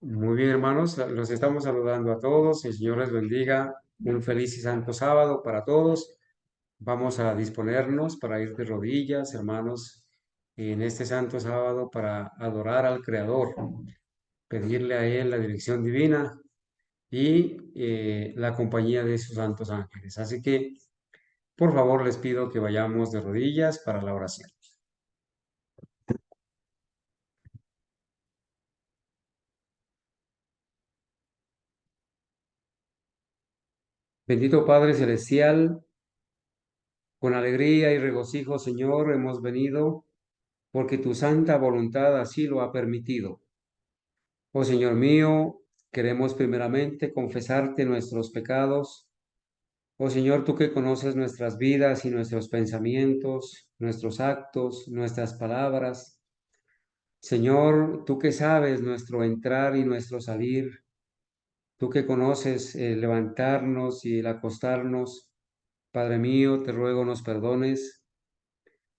Muy bien, hermanos, los estamos saludando a todos. El Señor les bendiga. Un feliz y santo sábado para todos. Vamos a disponernos para ir de rodillas, hermanos, en este santo sábado para adorar al Creador, pedirle a Él la dirección divina y la compañía de sus santos ángeles. Así que, por favor, les pido que vayamos de rodillas para la oración. Bendito Padre Celestial, con alegría y regocijo, Señor, hemos venido porque tu santa voluntad así lo ha permitido. Oh Señor mío, queremos primeramente confesarte nuestros pecados. Oh Señor, tú que conoces nuestras vidas y nuestros pensamientos, nuestros actos, nuestras palabras. Señor, tú que sabes nuestro entrar y nuestro salir, tú que conoces el levantarnos y el acostarnos. Padre mío, te ruego nos perdones,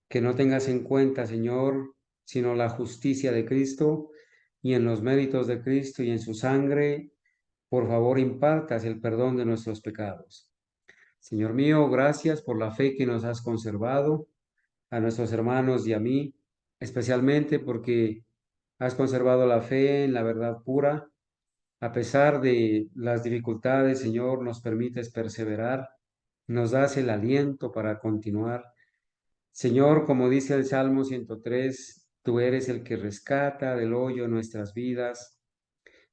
que no tengas en cuenta, Señor, sino la justicia de Cristo, y en los méritos de Cristo y en su sangre, por favor, impartas el perdón de nuestros pecados. Señor mío, gracias por la fe que nos has conservado, a nuestros hermanos y a mí, especialmente porque has conservado la fe en la verdad pura. A pesar de las dificultades, Señor, nos permites perseverar, nos das el aliento para continuar. Señor, como dice el Salmo 103, tú eres el que rescata del hoyo nuestras vidas,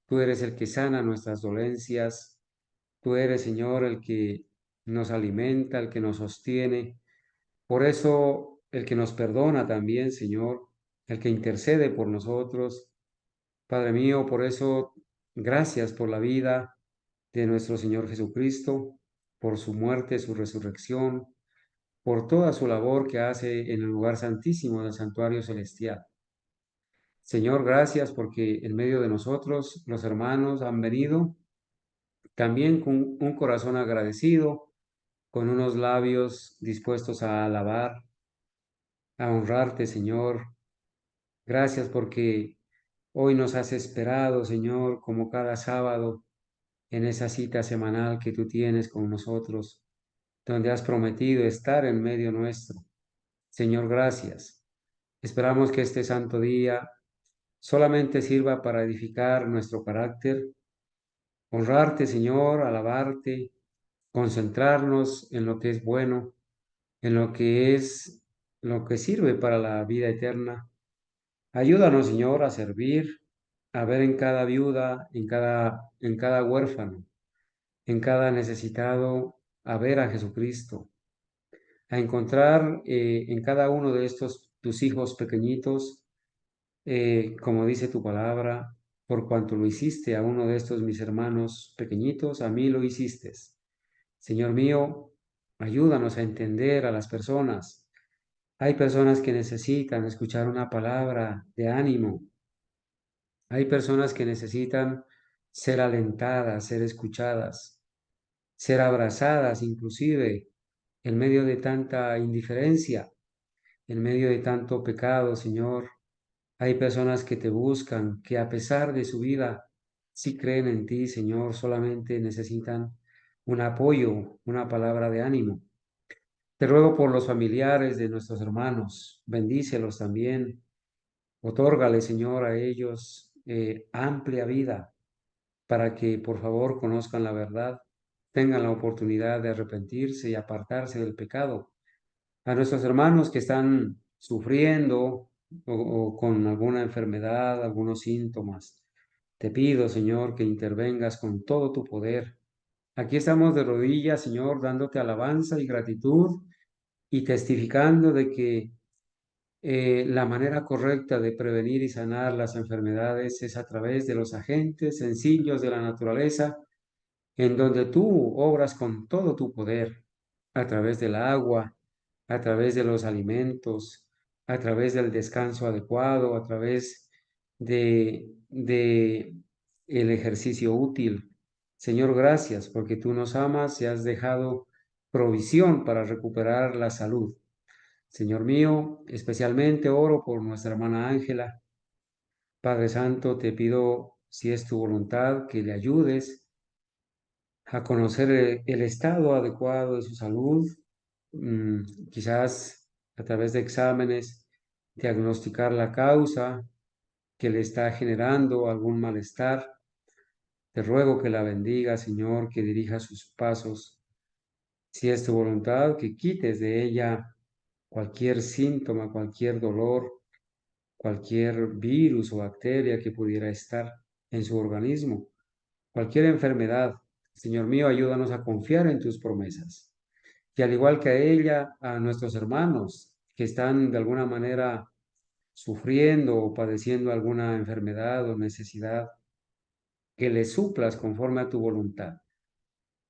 tú eres el que sana nuestras dolencias, tú eres, Señor, el que nos alimenta, el que nos sostiene. Por eso, el que nos perdona también, Señor, el que intercede por nosotros. Padre mío, por eso, gracias por la vida de nuestro Señor Jesucristo, por su muerte, su resurrección, por toda su labor que hace en el lugar santísimo del santuario celestial. Señor, gracias porque en medio de nosotros los hermanos han venido también con un corazón agradecido, con unos labios dispuestos a alabar, a honrarte, Señor. Gracias porque hoy nos has esperado, Señor, como cada sábado en esa cita semanal que tú tienes con nosotros, donde has prometido estar en medio nuestro. Señor, gracias. Esperamos que este santo día solamente sirva para edificar nuestro carácter, honrarte, Señor, alabarte, concentrarnos en lo que es bueno, en lo que es lo que sirve para la vida eterna. Ayúdanos, Señor, a servir, a ver en cada viuda, en cada huérfano, en cada necesitado, a ver a Jesucristo, a encontrar en cada uno de estos tus hijos pequeñitos, como dice tu palabra, por cuanto lo hiciste a uno de estos mis hermanos pequeñitos, a mí lo hiciste. Señor mío, ayúdanos a entender a las personas. Hay personas que necesitan escuchar una palabra de ánimo. Hay personas que necesitan ser alentadas, ser escuchadas, ser abrazadas, inclusive en medio de tanta indiferencia, en medio de tanto pecado, Señor. Hay personas que te buscan, que a pesar de su vida, sí creen en ti, Señor, solamente necesitan un apoyo, una palabra de ánimo. Te ruego por los familiares de nuestros hermanos, bendícelos también, otórgale, Señor, a ellos amplia vida para que por favor conozcan la verdad, tengan la oportunidad de arrepentirse y apartarse del pecado. A nuestros hermanos que están sufriendo o con alguna enfermedad, algunos síntomas, te pido, Señor, que intervengas con todo tu poder. Aquí estamos de rodillas, Señor, dándote alabanza y gratitud y testificando de que la manera correcta de prevenir y sanar las enfermedades es a través de los agentes sencillos de la naturaleza, en donde tú obras con todo tu poder, a través del agua, a través de los alimentos, a través del descanso adecuado, a través de el ejercicio útil. Señor, gracias porque tú nos amas y has dejado provisión para recuperar la salud. Señor mío, especialmente oro por nuestra hermana Ángela. Padre Santo, te pido si es tu voluntad, que le ayudes a conocer el estado adecuado de su salud, quizás a través de exámenes, diagnosticar la causa que le está generando algún malestar. Te ruego que la bendiga, Señor, que dirija sus pasos. Si es tu voluntad, que quites de ella cualquier síntoma, cualquier dolor, cualquier virus o bacteria que pudiera estar en su organismo, cualquier enfermedad. Señor mío, ayúdanos a confiar en tus promesas. Y al igual que a ella, a nuestros hermanos que están de alguna manera sufriendo o padeciendo alguna enfermedad o necesidad, que les suplas conforme a tu voluntad.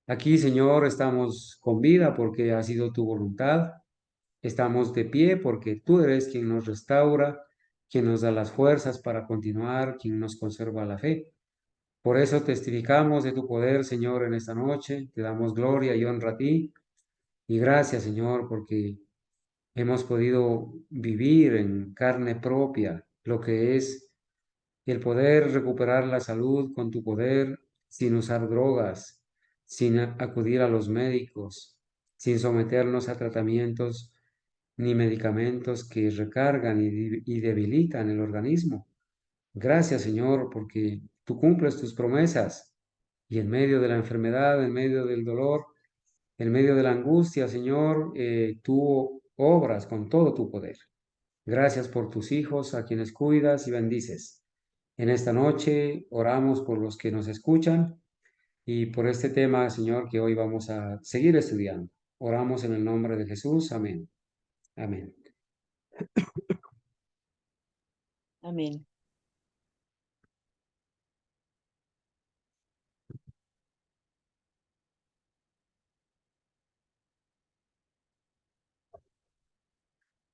Aquí, Señor, estamos con vida porque ha sido tu voluntad. Estamos de pie porque tú eres quien nos restaura, quien nos da las fuerzas para continuar, quien nos conserva la fe. Por eso testificamos de tu poder, Señor, en esta noche. Te damos gloria y honra a ti. Y gracias, Señor, porque hemos podido vivir en carne propia lo que es el poder recuperar la salud con tu poder sin usar drogas, sin acudir a los médicos, sin someternos a tratamientos ni medicamentos que recargan y debilitan el organismo. Gracias, Señor, porque tú cumples tus promesas y en medio de la enfermedad, en medio del dolor, en medio de la angustia, Señor, tú obras con todo tu poder. Gracias por tus hijos a quienes cuidas y bendices. En esta noche oramos por los que nos escuchan y por este tema, Señor, que hoy vamos a seguir estudiando. Oramos en el nombre de Jesús. Amén. Amén. Amén.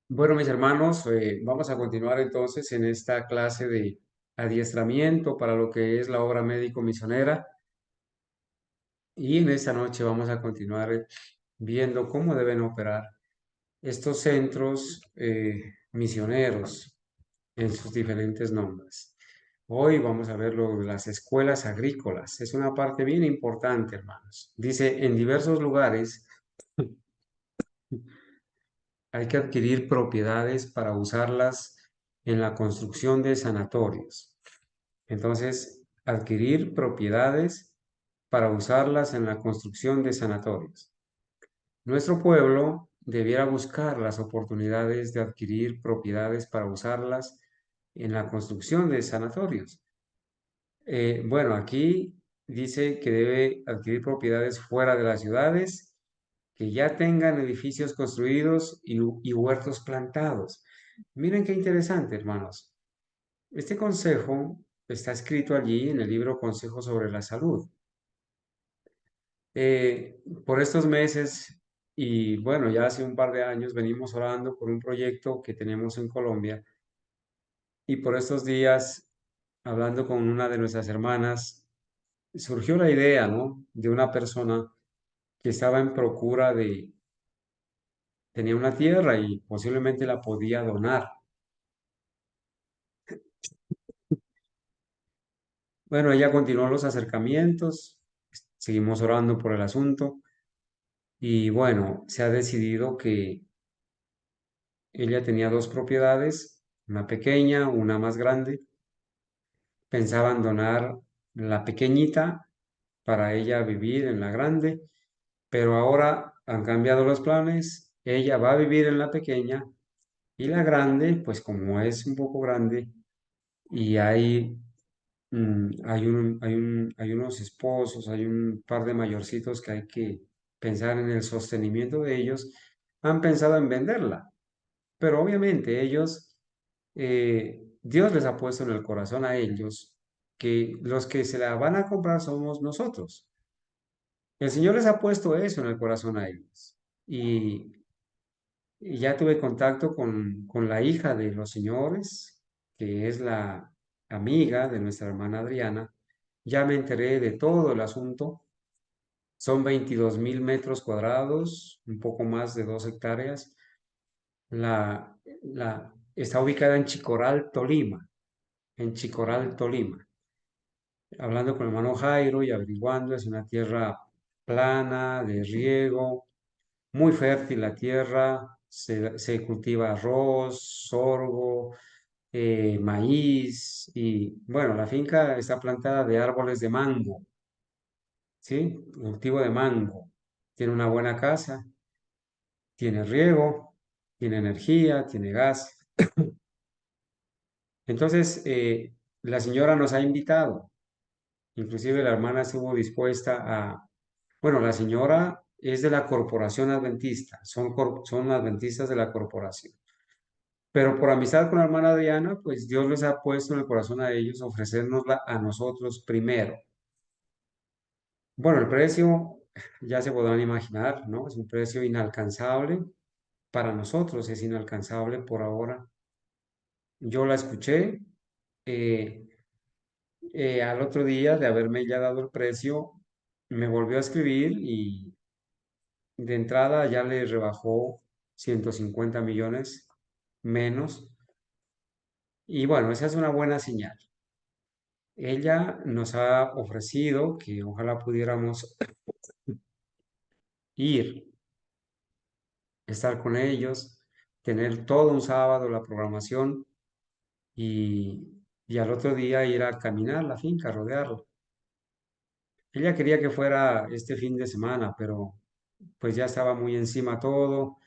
Bueno, mis hermanos, vamos a continuar entonces en esta clase de adiestramiento para lo que es la obra médico-misionera y en esta noche vamos a continuar viendo cómo deben operar estos centros misioneros en sus diferentes nombres. Hoy vamos a ver lo de las escuelas agrícolas. Es una parte bien importante, hermanos. Dice, en diversos lugares hay que adquirir propiedades para usarlas en la construcción de sanatorios. Entonces, adquirir propiedades para usarlas en la construcción de sanatorios. Nuestro pueblo debiera buscar las oportunidades de adquirir propiedades para usarlas en la construcción de sanatorios. Bueno, aquí dice que debe adquirir propiedades fuera de las ciudades, que ya tengan edificios construidos y huertos plantados. Miren qué interesante, hermanos. Este consejo está escrito allí en el libro Consejo sobre la Salud. Por estos meses y bueno, ya hace un par de años venimos orando por un proyecto que tenemos en Colombia y por estos días, hablando con una de nuestras hermanas, surgió la idea, ¿no? De una persona que estaba en procura tenía una tierra y posiblemente la podía donar. Bueno, ella continuó los acercamientos, seguimos orando por el asunto y bueno, se ha decidido que ella tenía dos propiedades, una pequeña, una más grande. Pensaban donar la pequeñita para ella vivir en la grande, pero ahora han cambiado los planes. Ella va a vivir en la pequeña y la grande, pues como es un poco grande y hay unos esposos, hay un par de mayorcitos que hay que pensar en el sostenimiento de ellos, han pensado en venderla. Pero obviamente Dios les ha puesto en el corazón a ellos que los que se la van a comprar somos nosotros. El Señor les ha puesto eso en el corazón a ellos. Y ya tuve contacto con la hija de los señores, que es la amiga de nuestra hermana Adriana. Ya me enteré de todo el asunto. Son 22.000 metros cuadrados, un poco más de 2 hectáreas. Está ubicada en Chicoral, Tolima, en Chicoral, Tolima. hablando con el hermano Jairo y averiguando, es una tierra plana, de riego, muy fértil la tierra, se cultiva arroz, sorgo, maíz y bueno, la finca está plantada de árboles de mango, ¿sí? Cultivo de mango. Tiene una buena casa, tiene riego, tiene energía, tiene gas. Entonces, la señora nos ha invitado, inclusive la hermana estuvo dispuesta a, bueno, la señora es de la corporación adventista, son adventistas de la corporación. Pero por amistad con la hermana Adriana, pues Dios les ha puesto en el corazón a ellos ofrecérnosla a nosotros primero. Bueno, el precio ya se podrán imaginar, ¿no? Es un precio inalcanzable. Para nosotros es inalcanzable por ahora. Yo la escuché. eh, Al otro día de haberme ya dado el precio, me volvió a escribir y de entrada ya le rebajó 150 millones menos. Y bueno, esa es una buena señal. Ella nos ha ofrecido que ojalá pudiéramos ir, estar con ellos, tener todo un sábado la programación y al otro día ir a caminar la finca, rodearla. Ella quería que fuera este fin de semana, pero pues ya estaba muy encima todo.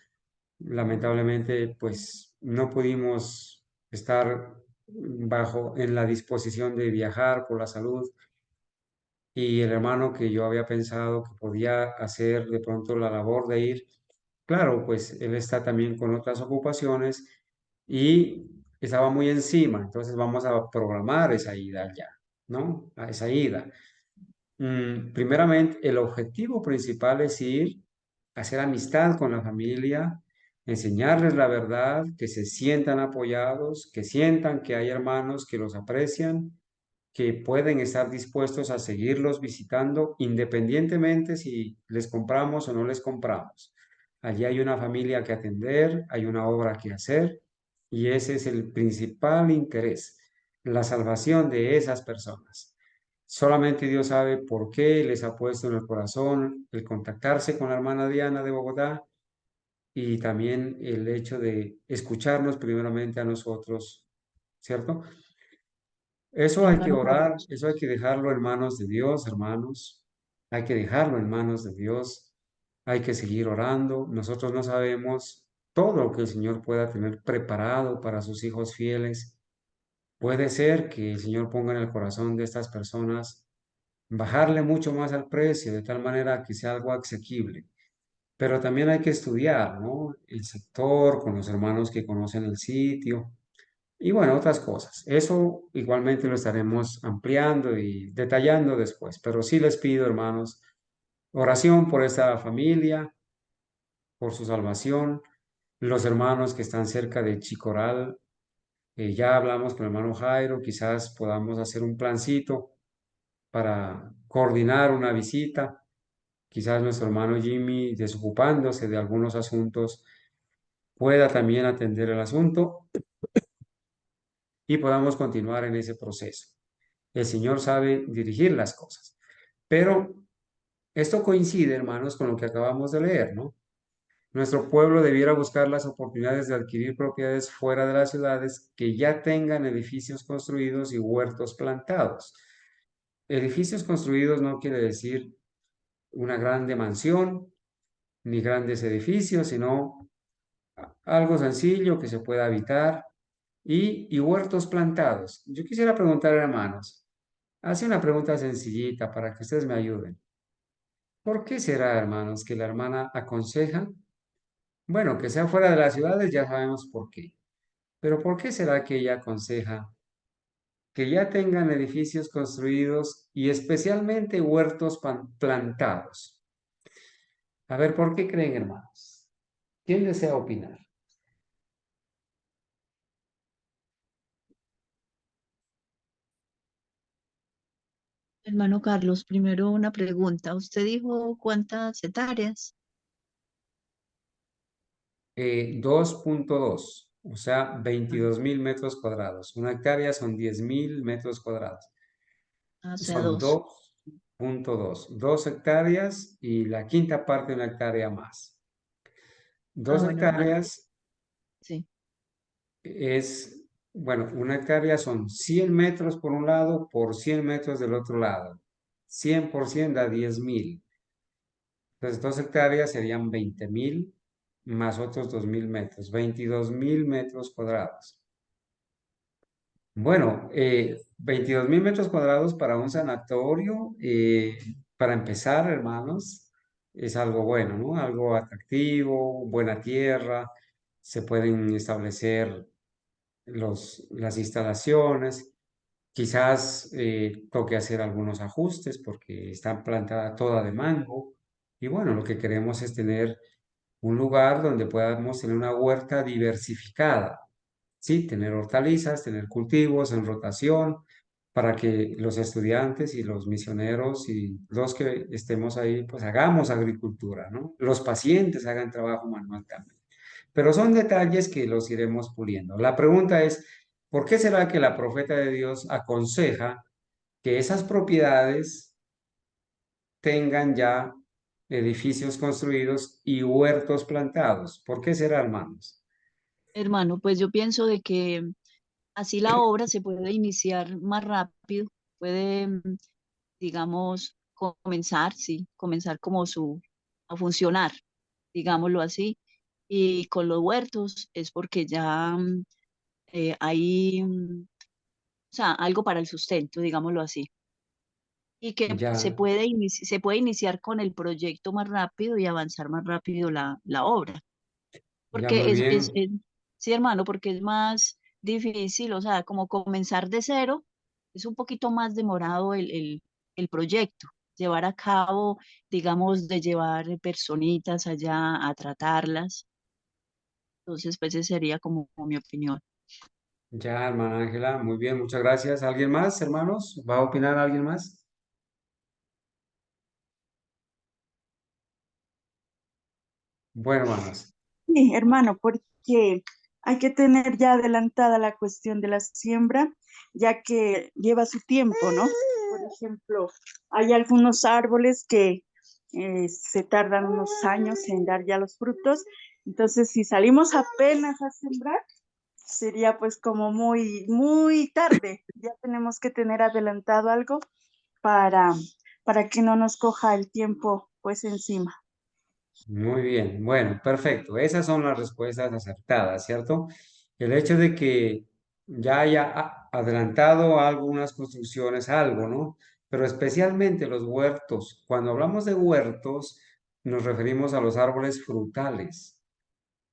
Lamentablemente, pues no pudimos estar bajo en la disposición de viajar por la salud y el hermano que yo había pensado que podía hacer de pronto la labor de ir, claro, pues él está también con otras ocupaciones y estaba muy encima, entonces vamos a programar esa ida ya, ¿no? A esa ida. Primeramente, el objetivo principal es ir, hacer amistad con la familia, enseñarles la verdad, que se sientan apoyados, que sientan que hay hermanos que los aprecian, que pueden estar dispuestos a seguirlos visitando independientemente si les compramos o no les compramos. Allí hay una familia que atender, hay una obra que hacer y ese es el principal interés, la salvación de esas personas. Solamente Dios sabe por qué les ha puesto en el corazón el contactarse con la hermana Diana de Bogotá y también el hecho de escucharnos primeramente a nosotros, ¿cierto? Eso hay que Hermano orar, Carlos. eso hay que dejarlo en manos de Dios, hermanos. Hay que dejarlo en manos de Dios. Hay que seguir orando. Nosotros no sabemos todo lo que el Señor pueda tener preparado para sus hijos fieles. Puede ser que el Señor ponga en el corazón de estas personas bajarle mucho más al precio, de tal manera que sea algo asequible. Pero también hay que estudiar, ¿no? El sector, con los hermanos que conocen el sitio y bueno, otras cosas. Eso igualmente lo estaremos ampliando y detallando después, pero sí les pido, hermanos, oración por esta familia, por su salvación, los hermanos que están cerca de Chicoral. Ya hablamos con el hermano Jairo, quizás podamos hacer un plancito para coordinar una visita. Quizás nuestro hermano Jimmy, desocupándose de algunos asuntos, pueda también atender el asunto y podamos continuar en ese proceso. El Señor sabe dirigir las cosas. Pero esto coincide, hermanos, con lo que acabamos de leer, ¿no? Nuestro pueblo debiera buscar las oportunidades de adquirir propiedades fuera de las ciudades que ya tengan edificios construidos y huertos plantados. Edificios construidos no quiere decir una grande mansión ni grandes edificios, sino algo sencillo que se pueda habitar y huertos plantados. Yo quisiera preguntar, hermanos, hace una pregunta sencillita para que ustedes me ayuden. ¿Por qué será, hermanos, que la hermana aconseja? Bueno, que sea fuera de las ciudades, ya sabemos por qué. Pero ¿por qué será que ella aconseja que ya tengan edificios construidos y especialmente huertos plantados? A ver, ¿por qué creen, hermanos? ¿Quién desea opinar? Hermano Carlos, primero una pregunta. ¿Usted dijo cuántas hectáreas? 2.2, o sea, Ah, 22.000 metros cuadrados. Una hectárea son 10.000 metros cuadrados. O sea, Son dos. 2 hectáreas y la quinta parte de una hectárea más. Ah, Dos bueno, hermano, hectáreas sí. bueno, una hectárea son 100 metros por un lado por 100 metros del otro lado. 100% da 10.000. Entonces, 2 hectáreas serían 20.000 más otros 2.000 metros, 22.000 metros cuadrados. Bueno, 22.000 metros cuadrados para un sanatorio, para empezar, hermanos, es algo bueno, ¿no? Algo atractivo, buena tierra, se pueden establecer las instalaciones. Quizás toque hacer algunos ajustes porque está plantada toda de mango. Y bueno, lo que queremos es tener un lugar donde podamos tener una huerta diversificada. Sí, tener hortalizas, tener cultivos en rotación para que los estudiantes y los misioneros y los que estemos ahí, pues hagamos agricultura, ¿no? Los pacientes hagan trabajo manual también. Pero son detalles que los iremos puliendo. La pregunta es, ¿por qué será que la profeta de Dios aconseja que esas propiedades tengan ya edificios construidos y huertos plantados? ¿Por qué será, hermanos? Hermano, pues yo pienso de que así la obra se puede iniciar más rápido, puede, digamos, comenzar, sí, comenzar como a funcionar, digámoslo así. Y con los huertos es porque ya hay, o sea, algo para el sustento, digámoslo así. Y que Ya, se puede iniciar con el proyecto más rápido y avanzar más rápido la obra. ya muy Porque bien. sí, hermano, porque es más difícil, o sea, como comenzar de cero, es un poquito más demorado el proyecto. Llevar a cabo, digamos, de llevar personitas allá a tratarlas. Entonces, pues esa sería como mi opinión. Ya, hermana Ángela, muy bien, muchas gracias. ¿Alguien más, hermanos? ¿Va a opinar alguien más? Bueno, hermanos, Sí, hermano, porque hay que tener ya adelantada la cuestión de la siembra, ya que lleva su tiempo, ¿no? Por ejemplo, hay algunos árboles que se tardan unos años en dar ya los frutos. Entonces, si salimos apenas a sembrar, sería pues como muy, muy tarde. Ya tenemos que tener adelantado algo para, para que no nos coja el tiempo pues encima. muy bien. Bueno, perfecto. Esas son las respuestas acertadas, ¿cierto? El hecho de que ya haya adelantado algunas construcciones, algo, ¿no? Pero especialmente los huertos. Cuando hablamos de huertos, nos referimos a los árboles frutales.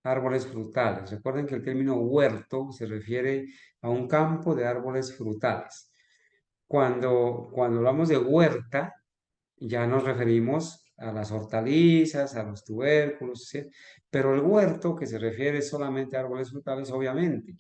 Árboles frutales. Recuerden que el término huerto se refiere a un campo de árboles frutales. Cuando hablamos de huerta, ya nos referimos a las hortalizas, a los tubérculos, ¿sí? Pero el huerto, que se refiere solamente a árboles frutales, obviamente,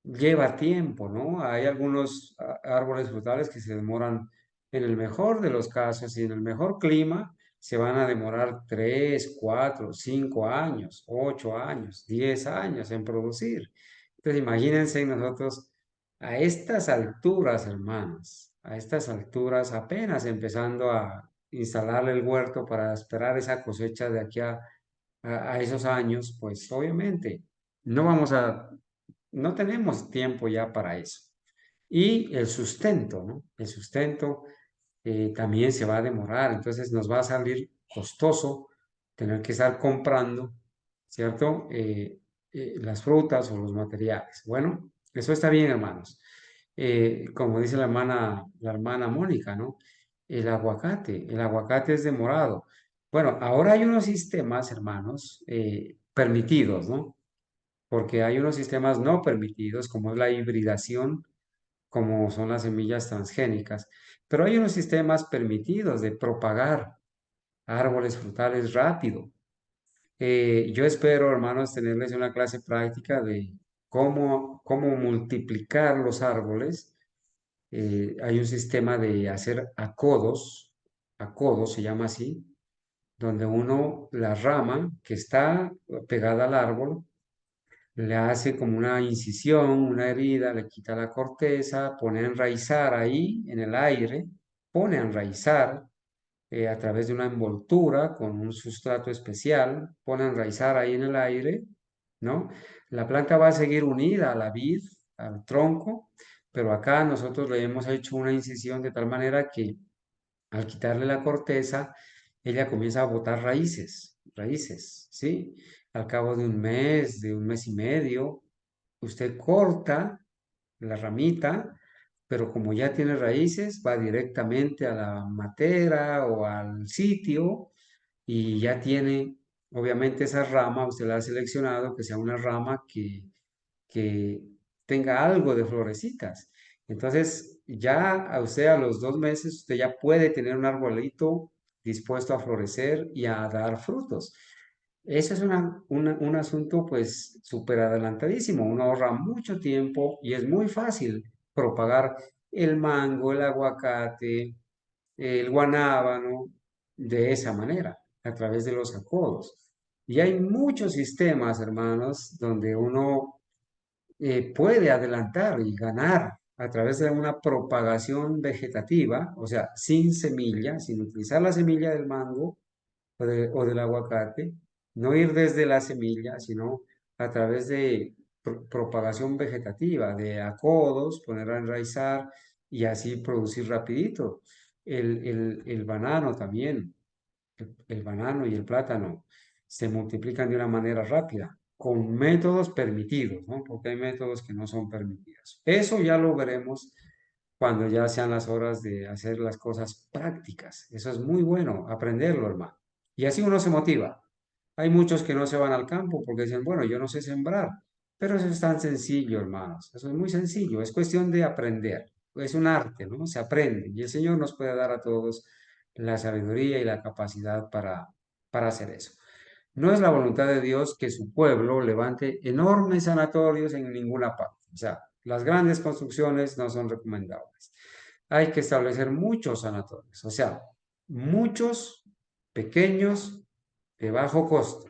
lleva tiempo, ¿no? Hay algunos árboles frutales que se demoran, en el mejor de los casos y en el mejor clima, se van a demorar 3, 4, 5 años, 8 años, 10 años en producir. Entonces, imagínense nosotros a estas alturas, hermanos, a estas alturas, apenas empezando a instalarle el huerto para esperar esa cosecha de aquí a esos años, pues obviamente no vamos a no tenemos tiempo ya para eso. Y el sustento, ¿no? El sustento también se va a demorar, entonces nos va a salir costoso tener que estar comprando, ¿cierto? Las frutas o los materiales. Bueno, eso está bien, hermanos. Como dice la hermana Mónica, ¿no? El aguacate es demorado. Bueno, ahora hay unos sistemas, hermanos, permitidos, ¿no? Porque hay unos sistemas no permitidos, como es la hibridación, como son las semillas transgénicas, pero hay unos sistemas permitidos de propagar árboles frutales rápido. Yo espero, hermanos, tenerles una clase práctica de cómo multiplicar los árboles. Hay un sistema de hacer acodos se llama así, donde uno, la rama que está pegada al árbol, le hace como una incisión, una herida, le quita la corteza, pone a enraizar ahí en el aire, pone a enraizar a través de una envoltura con un sustrato especial, pone a enraizar ahí en el aire, ¿no? La planta va a seguir unida a la vid, al tronco, pero acá nosotros le hemos hecho una incisión de tal manera que al quitarle la corteza, ella comienza a botar raíces, ¿sí? Al cabo de un mes y medio, usted corta la ramita, pero como ya tiene raíces, va directamente a la matera o al sitio y ya tiene, obviamente esa rama, usted la ha seleccionado, que sea una rama que tenga algo de florecitas. Entonces, ya a usted a los 2 meses, usted ya puede tener un arbolito dispuesto a florecer y a dar frutos. Eso es un asunto pues súper adelantadísimo. Uno ahorra mucho tiempo y es muy fácil propagar el mango, el aguacate, el guanábano de esa manera, a través de los acodos. Y hay muchos sistemas, hermanos, donde uno puede adelantar y ganar a través de una propagación vegetativa, o sea, sin semilla, sin utilizar la semilla del mango o del aguacate, no ir desde la semilla, sino a través de propagación vegetativa, de acodos, poner a enraizar y así producir rapidito. El banano también, el banano y el plátano se multiplican de una manera rápida, con métodos permitidos, ¿no? Porque hay métodos que no son permitidos. Eso ya lo veremos cuando ya sean las horas de hacer las cosas prácticas. Eso es muy bueno, aprenderlo, hermano. Y así uno se motiva. Hay muchos que no se van al campo porque dicen, bueno, yo no sé sembrar, pero eso es tan sencillo, hermanos. Eso es muy sencillo. Es cuestión de aprender. Es un arte, ¿no? Se aprende. Y el Señor nos puede dar a todos la sabiduría y la capacidad para hacer eso. No es la voluntad de Dios que su pueblo levante enormes sanatorios en ninguna parte. O sea, las grandes construcciones no son recomendables. Hay que establecer muchos sanatorios, o sea, muchos pequeños de bajo costo,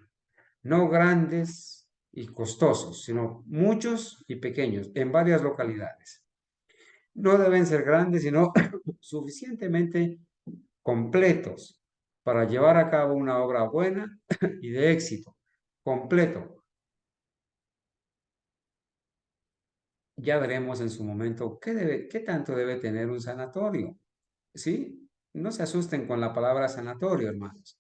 no grandes y costosos, sino muchos y pequeños en varias localidades. No deben ser grandes, sino suficientemente completos para llevar a cabo una obra buena y de éxito. Completo. Ya veremos en su momento qué tanto debe tener un sanatorio. ¿Sí? No se asusten con la palabra sanatorio, hermanos.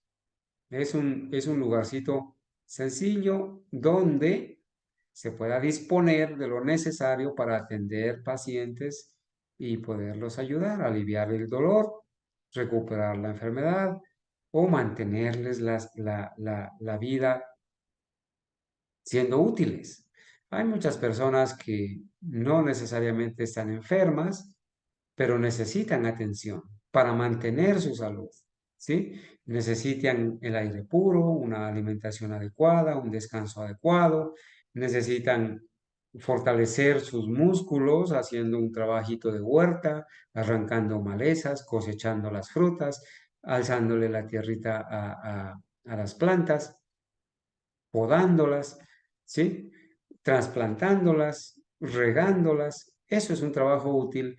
Es un lugarcito sencillo donde se pueda disponer de lo necesario para atender pacientes y poderlos ayudar a aliviar el dolor, recuperar la enfermedad o mantenerles la vida siendo útiles. Hay muchas personas que no necesariamente están enfermas, pero necesitan atención para mantener su salud, ¿sí? Necesitan el aire puro, una alimentación adecuada, un descanso adecuado, necesitan fortalecer sus músculos haciendo un trabajito de huerta, arrancando malezas, cosechando las frutas, alzándole la tierrita a las plantas, podándolas, ¿sí? Trasplantándolas, regándolas. Eso es un trabajo útil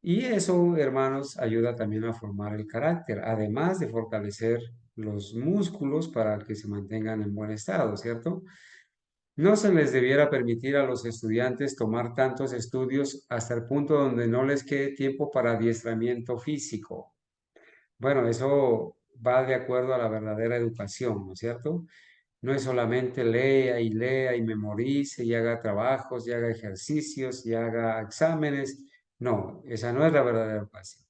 y eso, hermanos, ayuda también a formar el carácter, además de fortalecer los músculos para que se mantengan en buen estado, ¿cierto? No se les debiera permitir a los estudiantes tomar tantos estudios hasta el punto donde no les quede tiempo para adiestramiento físico. Bueno, eso va de acuerdo a la verdadera educación, ¿no es cierto? No es solamente lea y memorice y haga trabajos y haga ejercicios y haga exámenes. No, esa no es la verdadera educación.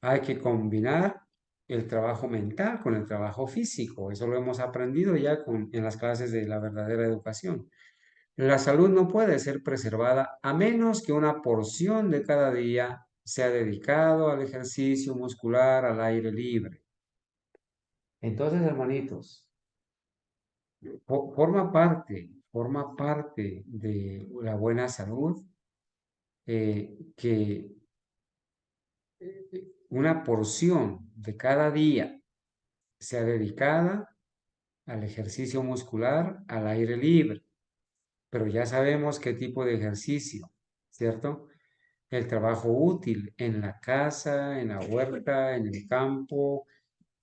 Hay que combinar el trabajo mental con el trabajo físico. Eso lo hemos aprendido ya en las clases de la verdadera educación. La salud no puede ser preservada a menos que una porción de cada día sea dedicado al ejercicio muscular al aire libre. Entonces, hermanitos, forma parte de la buena salud que una porción de cada día sea dedicada al ejercicio muscular al aire libre. pero ya sabemos qué tipo de ejercicio, ¿cierto? El trabajo útil en la casa, en la huerta, en el campo,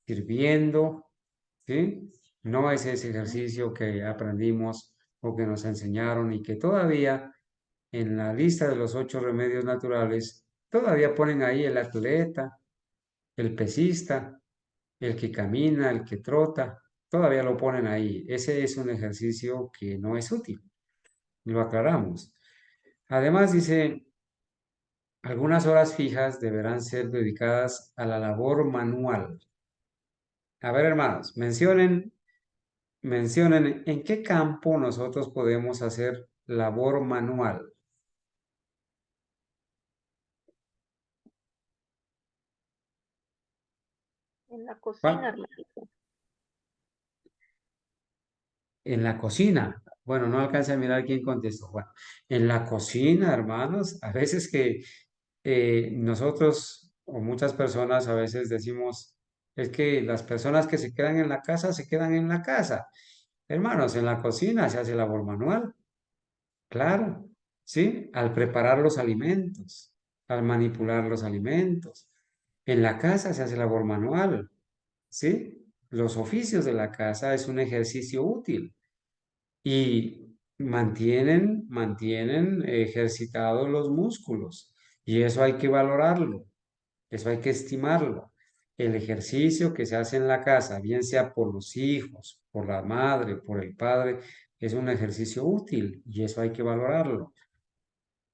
sirviendo, ¿sí? No es ese ejercicio que aprendimos o que nos enseñaron y que todavía en la lista de los 8 remedios naturales, todavía ponen ahí el atleta, el pesista, el que camina, el que trota, todavía lo ponen ahí. Ese es un ejercicio que no es útil, lo aclaramos. Además dice, algunas horas fijas deberán ser dedicadas a la labor manual. A ver, hermanos, mencionen en qué campo nosotros podemos hacer labor manual. En la ¿Cuál? cocina, hermanito. En la cocina. Bueno, no alcanza a mirar quién contestó. Bueno, en la cocina, hermanos, a veces que nosotros o muchas personas a veces decimos, es que las personas que se quedan en la casa se quedan en la casa. Hermanos, en la cocina se hace labor manual, claro, ¿sí? Al preparar los alimentos, al manipular los alimentos. En la casa se hace labor manual, ¿sí? Los oficios de la casa es un ejercicio útil y mantienen ejercitados los músculos. Y eso hay que valorarlo, eso hay que estimarlo. El ejercicio que se hace en la casa, bien sea por los hijos, por la madre, por el padre, es un ejercicio útil y eso hay que valorarlo.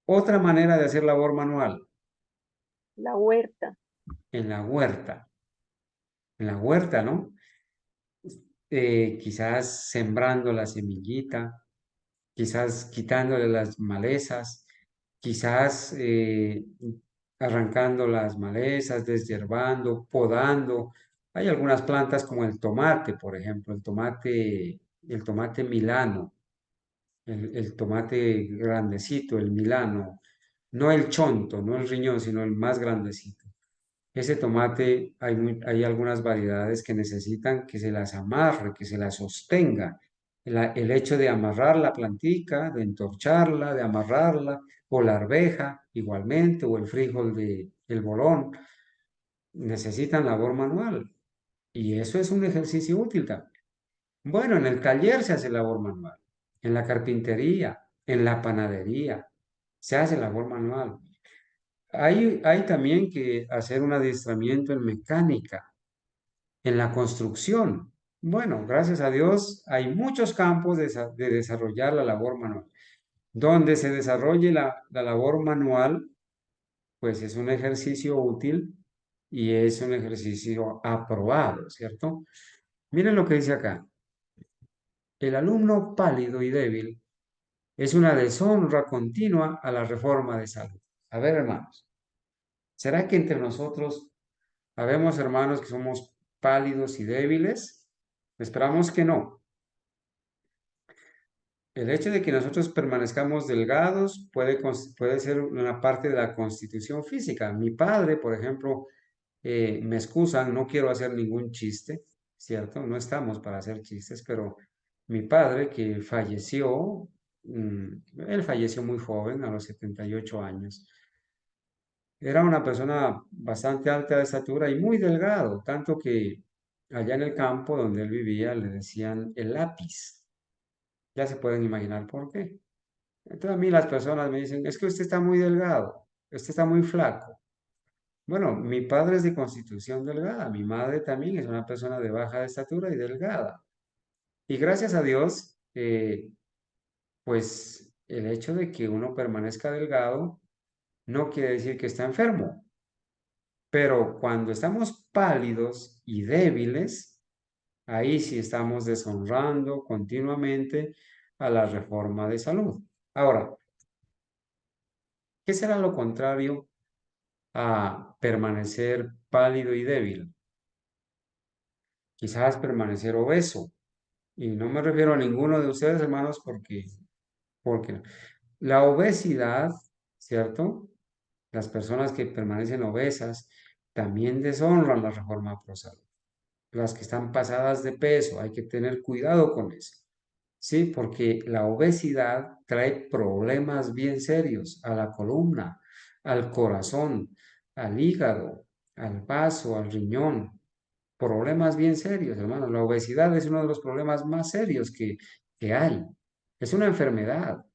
Otra manera de hacer labor manual, La huerta. en la huerta. En la huerta, ¿no? Quizás sembrando la semillita, quizás quitándole las malezas, quizás arrancando las malezas, deshiervando, podando. Hay algunas plantas como el tomate, por ejemplo, el tomate milano, el tomate grandecito, el milano, no el chonto, no el riñón, sino el más grandecito. Ese tomate, hay algunas variedades que necesitan que se las amarre, que se las sostenga. El hecho de amarrar la plantica, de entorcharla, de amarrarla, o la arveja igualmente, o el frijol el bolón, necesitan labor manual. Y eso es un ejercicio útil también. Bueno, en el taller se hace labor manual, en la carpintería, en la panadería, se hace labor manual. Hay también que hacer un adiestramiento en mecánica, en la construcción. Bueno, gracias a Dios hay muchos campos de desarrollar la labor manual. Donde se desarrolle la labor manual, pues es un ejercicio útil y es un ejercicio aprobado, ¿cierto? Miren lo que dice acá. El alumno pálido y débil es una deshonra continua a la reforma de salud. A ver, hermanos, ¿será que entre nosotros habemos hermanos que somos pálidos y débiles? Esperamos que no. El hecho de que nosotros permanezcamos delgados puede ser una parte de la constitución física. Mi padre, por ejemplo, me excusan, no quiero hacer ningún chiste, ¿cierto? No estamos para hacer chistes, pero mi padre que falleció, él falleció muy joven, a los 78 años. Era una persona bastante alta de estatura y muy delgado, tanto que allá en el campo donde él vivía le decían el lápiz. Ya se pueden imaginar por qué. Entonces a mí las personas me dicen, es que usted está muy delgado, usted está muy flaco. Bueno, mi padre es de constitución delgada, mi madre también es una persona de baja estatura y delgada. Y gracias a Dios, pues el hecho de que uno permanezca delgado no quiere decir que está enfermo. Pero cuando estamos pálidos y débiles, ahí sí estamos deshonrando continuamente a la reforma de salud. Ahora, ¿qué será lo contrario a permanecer pálido y débil? Quizás permanecer obeso. Y no me refiero a ninguno de ustedes, hermanos, porque la obesidad, ¿cierto? Las personas que permanecen obesas también deshonran la reforma pro salud. Las que están pasadas de peso, hay que tener cuidado con eso. ¿sí? Porque la obesidad trae problemas bien serios a la columna, al corazón, al hígado, al vaso, al riñón. Problemas bien serios, hermano. La obesidad es uno de los problemas más serios que hay. Es una enfermedad.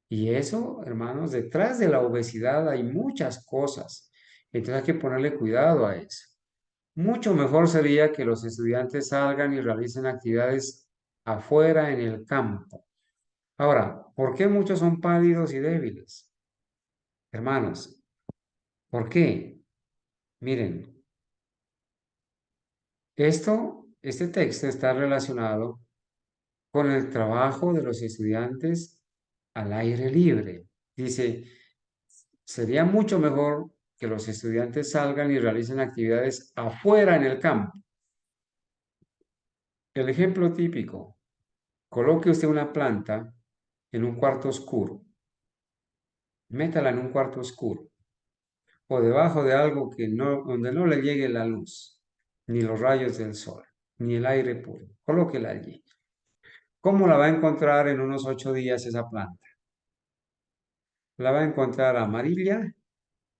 Y eso, hermanos, detrás de la obesidad hay muchas cosas. Entonces hay que ponerle cuidado a eso. Mucho mejor sería que los estudiantes salgan y realicen actividades afuera en el campo. Ahora, ¿por qué muchos son pálidos y débiles? Hermanos, ¿por qué? Miren, este texto está relacionado con el trabajo de los estudiantes al aire libre. Dice, sería mucho mejor que los estudiantes salgan y realicen actividades afuera en el campo. El ejemplo típico, coloque usted una planta en un cuarto oscuro, métala en un cuarto oscuro o debajo de algo donde no le llegue la luz, ni los rayos del sol, ni el aire puro. Colóquela allí. ¿Cómo la va a encontrar en unos 8 días esa planta? La va a encontrar amarilla,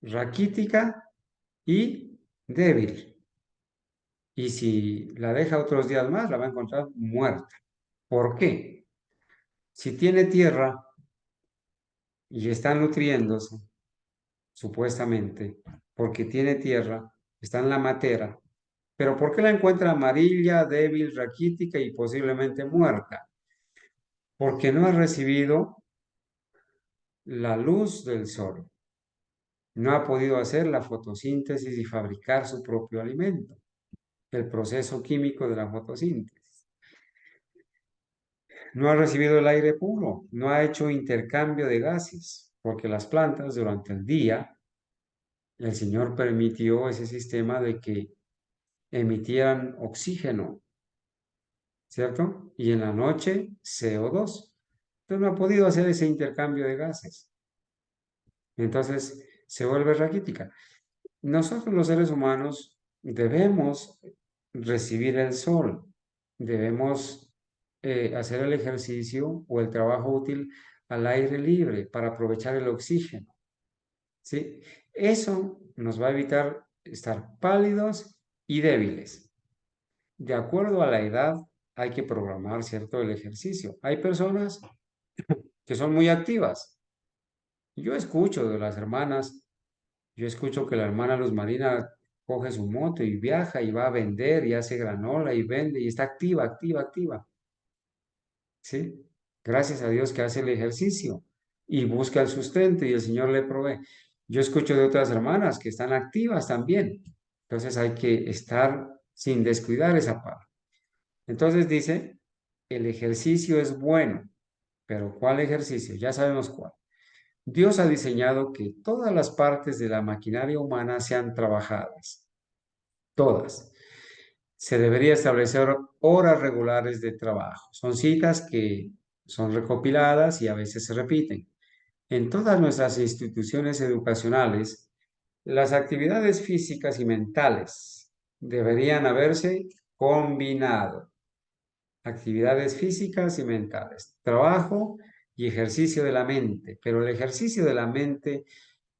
raquítica y débil. Y si la deja otros días más, la va a encontrar muerta. ¿Por qué? Si tiene tierra y está nutriéndose, supuestamente, porque tiene tierra, está en la matera, pero ¿por qué la encuentra amarilla, débil, raquítica y posiblemente muerta? Porque no ha recibido la luz del sol. No ha podido hacer la fotosíntesis y fabricar su propio alimento, el proceso químico de la fotosíntesis. No ha recibido el aire puro, no ha hecho intercambio de gases, porque las plantas durante el día, el Señor permitió ese sistema de que emitieran oxígeno, ¿cierto? Y en la noche CO2. Entonces no ha podido hacer ese intercambio de gases. Entonces se vuelve raquítica. Nosotros los seres humanos debemos recibir el sol, debemos hacer el ejercicio o el trabajo útil al aire libre para aprovechar el oxígeno, ¿sí? Eso nos va a evitar estar pálidos y débiles. De acuerdo a la edad, hay que programar, ¿cierto?, el ejercicio. Hay personas que son muy activas. Yo escucho de las hermanas. Yo escucho que la hermana Luz Marina coge su moto y viaja y va a vender y hace granola y vende y está activa, activa, activa. ¿Sí? Gracias a Dios que hace el ejercicio y busca el sustento y el Señor le provee. Yo escucho de otras hermanas que están activas también. Entonces hay que estar sin descuidar esa parte. Entonces dice, el ejercicio es bueno, pero ¿cuál ejercicio? Ya sabemos cuál. Dios ha diseñado que todas las partes de la maquinaria humana sean trabajadas, todas. Se debería establecer horas regulares de trabajo. Son citas que son recopiladas y a veces se repiten. En todas nuestras instituciones educacionales, las actividades físicas y mentales deberían haberse combinado. Actividades físicas y mentales, trabajo y ejercicio de la mente, pero el ejercicio de la mente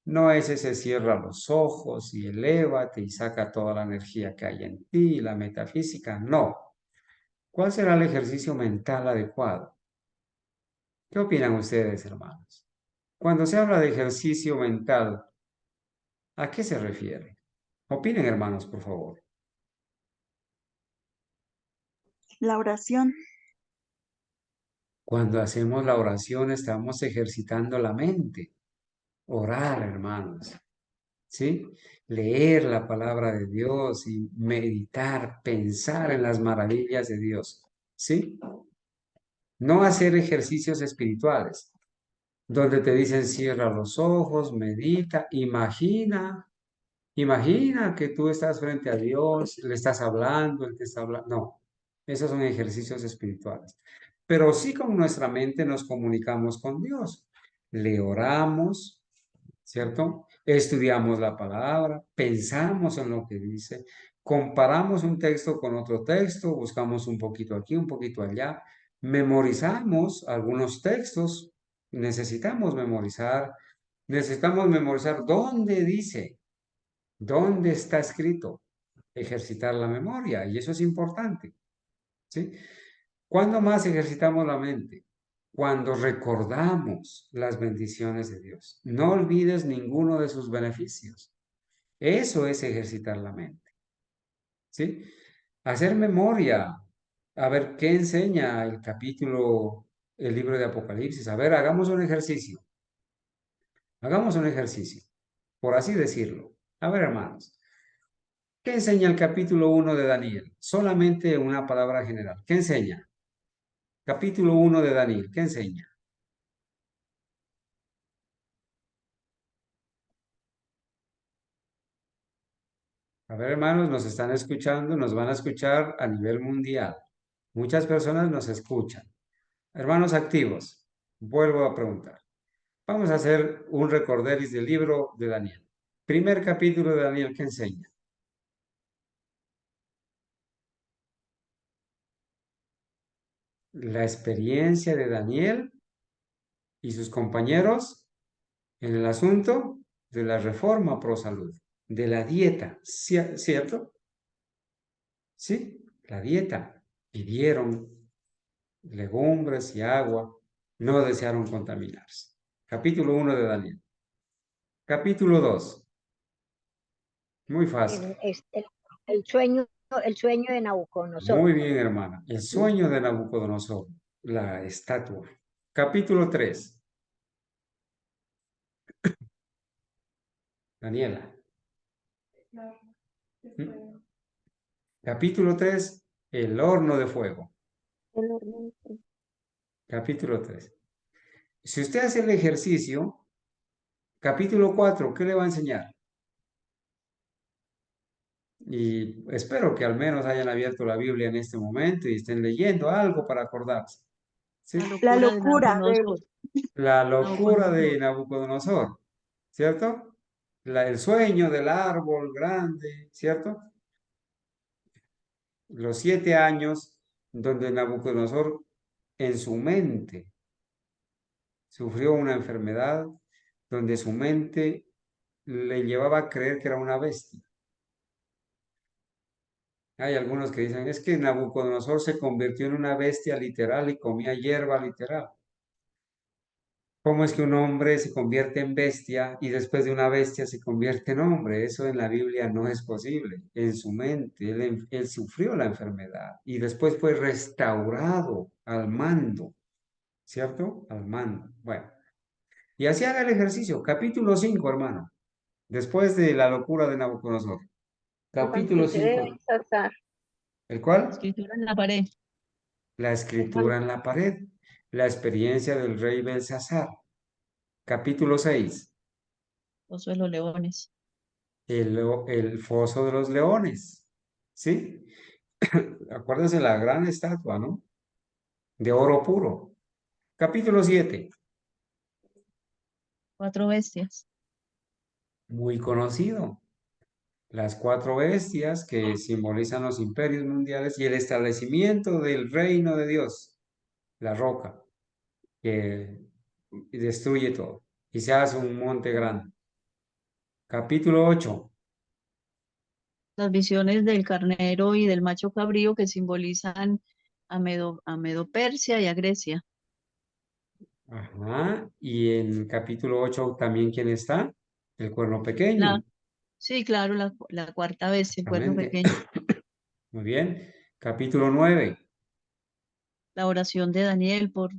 no es ese cierra los ojos y elévate y saca toda la energía que hay en ti, la metafísica, no. ¿Cuál será el ejercicio mental adecuado? ¿Qué opinan ustedes, hermanos? Cuando se habla de ejercicio mental, ¿a qué se refiere? Opinen, hermanos, por favor. La oración. Cuando hacemos la oración estamos ejercitando la mente. Orar, hermanos. ¿Sí? Leer la palabra de Dios y meditar, pensar en las maravillas de Dios. ¿Sí? No hacer ejercicios espirituales, donde te dicen cierra los ojos, medita, imagina que tú estás frente a Dios, le estás hablando, Él te está hablando. No, esos son ejercicios espirituales. Pero sí con nuestra mente nos comunicamos con Dios. Le oramos, ¿cierto? Estudiamos la palabra, pensamos en lo que dice, comparamos un texto con otro texto, buscamos un poquito aquí, un poquito allá, memorizamos algunos textos, necesitamos memorizar dónde dice, dónde está escrito, ejercitar la memoria, y eso es importante, ¿sí? ¿Cuándo más ejercitamos la mente? Cuando recordamos las bendiciones de Dios. No olvides ninguno de sus beneficios. Eso es ejercitar la mente, ¿sí? Hacer memoria. A ver, ¿qué enseña el libro de Apocalipsis? A ver, hagamos un ejercicio. Hagamos un ejercicio, por así decirlo. A ver, hermanos, ¿qué enseña el capítulo 1 de Daniel? Solamente una palabra general. ¿Qué enseña? Capítulo 1 de Daniel, ¿qué enseña? A ver, hermanos, nos están escuchando, nos van a escuchar a nivel mundial. Muchas personas nos escuchan. Hermanos activos, vuelvo a preguntar. Vamos a hacer un recorderis del libro de Daniel. Primer capítulo de Daniel, ¿qué enseña? La experiencia de Daniel y sus compañeros en el asunto de la reforma pro salud, de la dieta, ¿cierto? Sí, la dieta. Pidieron legumbres y agua, no desearon contaminarse. Capítulo 1 de Daniel. Capítulo 2. Muy fácil. El sueño de Nabucodonosor. Muy bien, hermana. El sueño de Nabucodonosor, la estatua. Capítulo 3. Daniela. ¿Mm? Capítulo 3. El horno de fuego. El horno. Capítulo 3. Si usted hace el ejercicio, capítulo 4, ¿qué le va a enseñar? Y espero que al menos hayan abierto la Biblia en este momento y estén leyendo algo para acordarse. ¿Sí? La La locura de locura de Nabucodonosor. La locura de Nabucodonosor. Nabucodonosor, ¿cierto? El sueño del árbol grande, ¿cierto? Los 7 años donde Nabucodonosor en su mente sufrió una enfermedad, donde su mente le llevaba a creer que era una bestia. Hay algunos que dicen, es que Nabucodonosor se convirtió en una bestia literal y comía hierba literal. ¿Cómo es que un hombre se convierte en bestia y después de una bestia se convierte en hombre? Eso en la Biblia no es posible. En su mente, él sufrió la enfermedad y después fue restaurado al mando, ¿cierto? Al mando. Bueno, y así haga el ejercicio. Capítulo 5, hermano. Después de la locura de Nabucodonosor. ¿Cuánto Capítulo se debe 5. exaltar? ¿El cuál? Escritura en la pared. La escritura en la pared. La experiencia del rey Belsasar. Capítulo 6. Pozo de los leones. El foso de los leones. ¿Sí? Acuérdense la gran estatua, ¿no? De oro puro. Capítulo 7. 4 bestias. Muy conocido. Las 4 bestias que simbolizan los imperios mundiales y el establecimiento del reino de Dios. La roca que destruye todo y se hace un monte grande. Capítulo 8. Las visiones del carnero y del macho cabrío que simbolizan a Medo-Persia y a Grecia. Ajá. Y en capítulo 8 también, ¿quién está? El cuerno pequeño. Sí, claro, la cuarta bestia, el cuerno Exactamente. pequeño. Muy bien. Capítulo 9. La oración de Daniel por